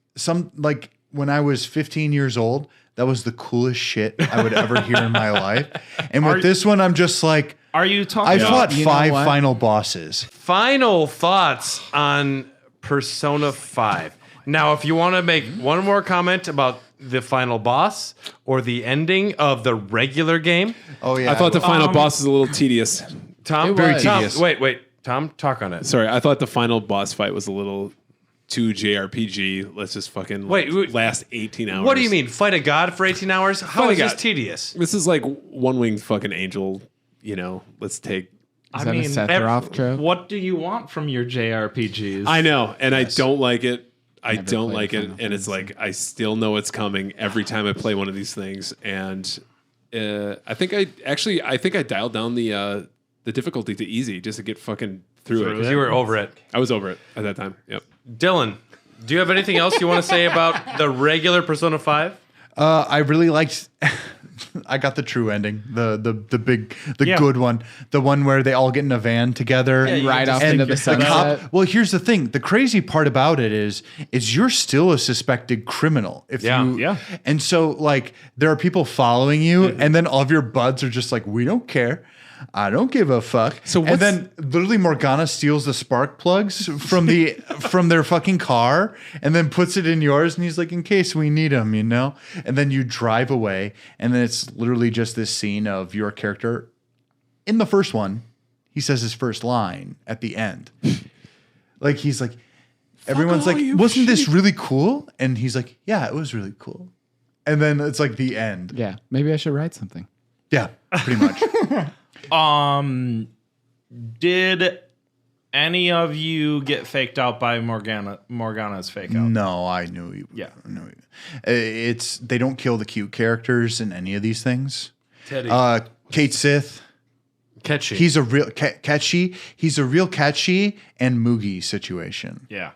when I was 15 years old, that was the coolest shit I would ever hear in my life. And with this one, I'm just like, Are you talking I about fought You know 5 what? final bosses. Final thoughts on Persona 5. Now, if you want to make one more comment about the final boss or the ending of the regular game, Oh yeah, I thought the final boss is a little tedious. Tom, Very Tom, tedious. wait, Tom, talk on it. Sorry, I thought the final boss fight was a little too JRPG. Let's just fucking Wait. last 18 hours. What do you mean? Fight a god for 18 hours? How Fight a is this god. tedious? This is like one-winged fucking angel. You know, let's take. Is that a Sephiroth joke? What do you want from your JRPGs? I know, and I don't like it. I Never don't played like it, Final and it's like I still know it's coming every time I play one of these things. And I think I dialed down the difficulty to easy just to get fucking through it. Because you were over it. I was over it at that time. Yep. Dylan, do you have anything else you want to say about the regular Persona 5? I really liked. I got the true ending, the big, good one, the one where they all get in a van together, Ride off and into the sunset. Well, here's the thing: the crazy part about it is you're still a suspected criminal if you. Yeah. And so, like, there are people following you, and then all of your buds are just like, "We don't care." I don't give a fuck. So and then literally Morgana steals the spark plugs from from their fucking car and then puts it in yours. And he's like, in case we need them, you know? And then you drive away. And then it's literally just this scene of your character. In the first one, he says his first line at the end. Like, he's like, everyone's all like, you wasn't this sheep." really cool? And he's like, yeah, it was really cool. And then it's like the end. Yeah, maybe I should write something. Yeah, pretty much. Did any of you get faked out by Morgana's fake out? No, I knew you. Yeah. They don't kill the cute characters in any of these things. Teddy. Kate Sith. Catchy. He's a real catchy. He's a real catchy and Moogie situation. Yeah.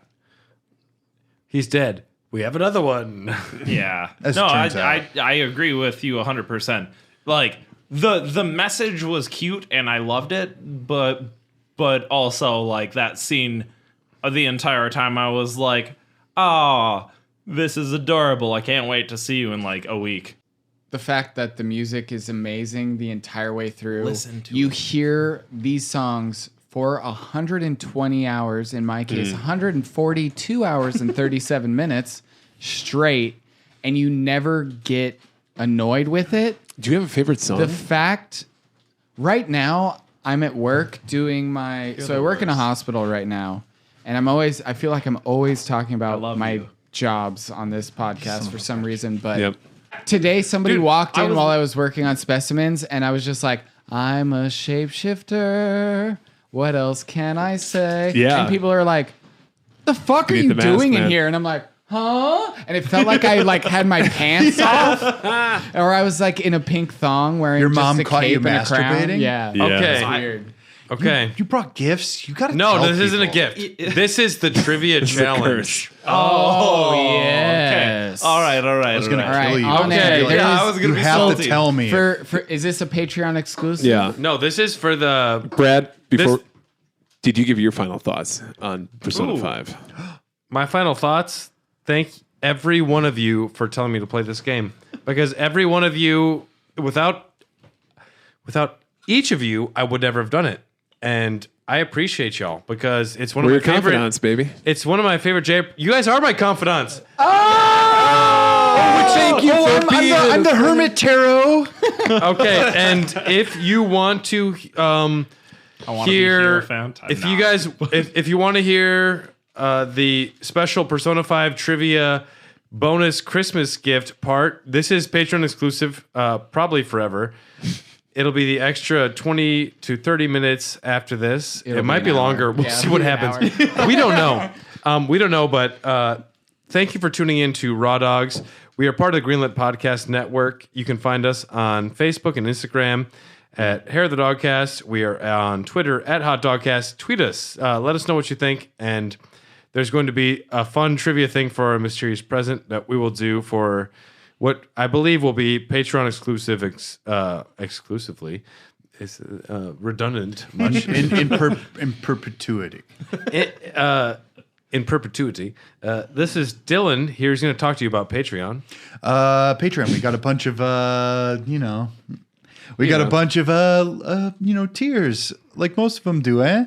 He's dead. We have another one. Yeah. As it No, turns out. I agree with you 100%. Like the message was cute and I loved it, but also like that scene the entire time I was like, "Oh, this is adorable. I can't wait to see you in like a week." The fact that the music is amazing the entire way through. Listen to you it. hear these songs for 120 hours, in my case, 142 hours and 37 minutes straight, and you never get annoyed with it. Do you have a favorite song? The fact, right now, I'm at work doing I work in a hospital right now, and I feel like I'm always talking about my jobs on this podcast for some reason, but Yep. today somebody Dude, walked in I was- while I was working on specimens, and I was just like, I'm a shapeshifter. What else can I say? Yeah. And people are like, the fuck are Beneath you the mask, doing in man. here? And I'm like, huh? And it felt like I had my pants off, or I was like in a pink thong wearing Your just mom a caught cape you and a crown. masturbating? Yeah. Okay. It's weird. Okay. You brought gifts. You got to No, tell this isn't a people. gift. This is the trivia challenge. Oh, yes. All right. I was gonna All right, kill you. on Okay, air. yeah, I was gonna You be have salty. to tell me. For is this a Patreon exclusive? Yeah. No, this is for the. Brad, before This- did you give your final thoughts on Persona Ooh. 5? My final thoughts. Thank every one of you for telling me to play this game, because every one of you, without each of you, I would never have done it, and I appreciate y'all because it's one We're your of my favorite. confidants, baby. It's one of my favorite. You guys are my confidants. Thank you for being I'm the Hermit Tarot. Okay, and if you want to I want to be hear, Hierophant. I'm if you not. guys, if you want to hear the special Persona 5 trivia bonus Christmas gift part, this is Patreon exclusive, probably forever. It'll be the extra 20 to 30 minutes after this. It'll it be might an be hour. longer. We'll Yeah, see it'll what be an happens. We don't know. We don't know, but thank you for tuning in to Raw Dogs. We are part of the Greenlit Podcast Network. You can find us on Facebook and Instagram at Hair of the Dogcast. We are on Twitter at Hot Dogcast. Tweet us. Let us know what you think. And there's going to be a fun trivia thing for our mysterious present that we will do for what I believe will be Patreon exclusive exclusively. It's redundant much. in perpetuity. In perpetuity. This is Dylan. Here's going to talk to you about Patreon. Patreon. We got a bunch of we got a bunch of tiers like most of them do, eh?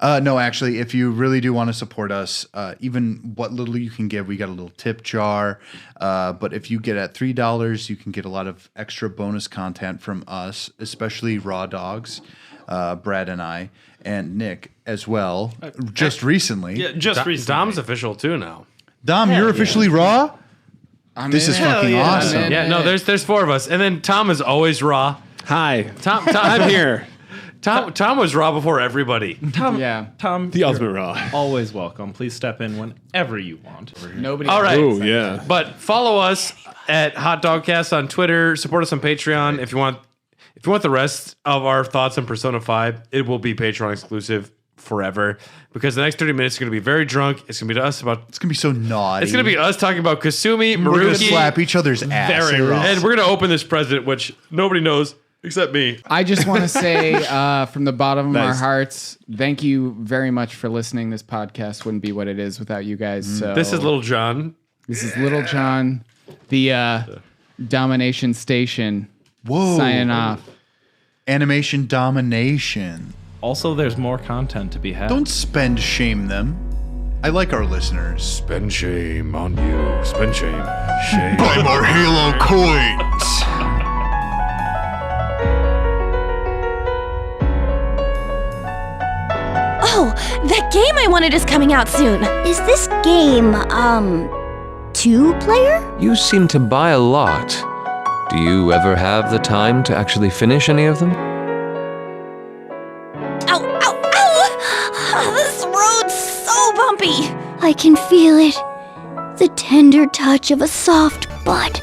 No, actually, if you really do want to support us, even what little you can give, we got a little tip jar. But if you get at $3, you can get a lot of extra bonus content from us, especially Raw Dogs, Brad and I, and Nick as well. Just recently, Yeah, just recently. Dom's official too now. Dom, you're officially Raw. This is fucking yeah. awesome. I'm in. Yeah, no, there's four of us, and then Tom is always raw. Hi. Tom, I'm here. Tom was raw before everybody. Tom, Yeah. Tom, The ultimate raw. always welcome. Please step in whenever you want. Nobody. All right. Oh, yeah. But follow us at Hot Dogcast on Twitter. Support us on Patreon if you want. If you want the rest of our thoughts on Persona 5, it will be Patreon exclusive forever because the next 30 minutes are going to be very drunk. It's going to be to us about. It's gonna be so naughty. It's going to be us talking about Kasumi, We're gonna Maruki, slap each other's asses. Very rough. and we're going to open this present, which nobody knows except me. I just want to say from the bottom of our Nice. hearts, thank you very much for listening. This podcast wouldn't be what it is without you guys. So This is Little John. This is Little John, the Domination Station, Whoa. signing off. Animation domination. Also, there's more content to be had. Don't spend shame them. I like our listeners. Spend shame on you. Spend shame. Shame. Buy more Halo coins. Oh, that game I wanted is coming out soon. Is this game, 2-player? You seem to buy a lot. Do you ever have the time to actually finish any of them? Ow, ow, ow! This road's so bumpy. I can feel it. The tender touch of a soft butt.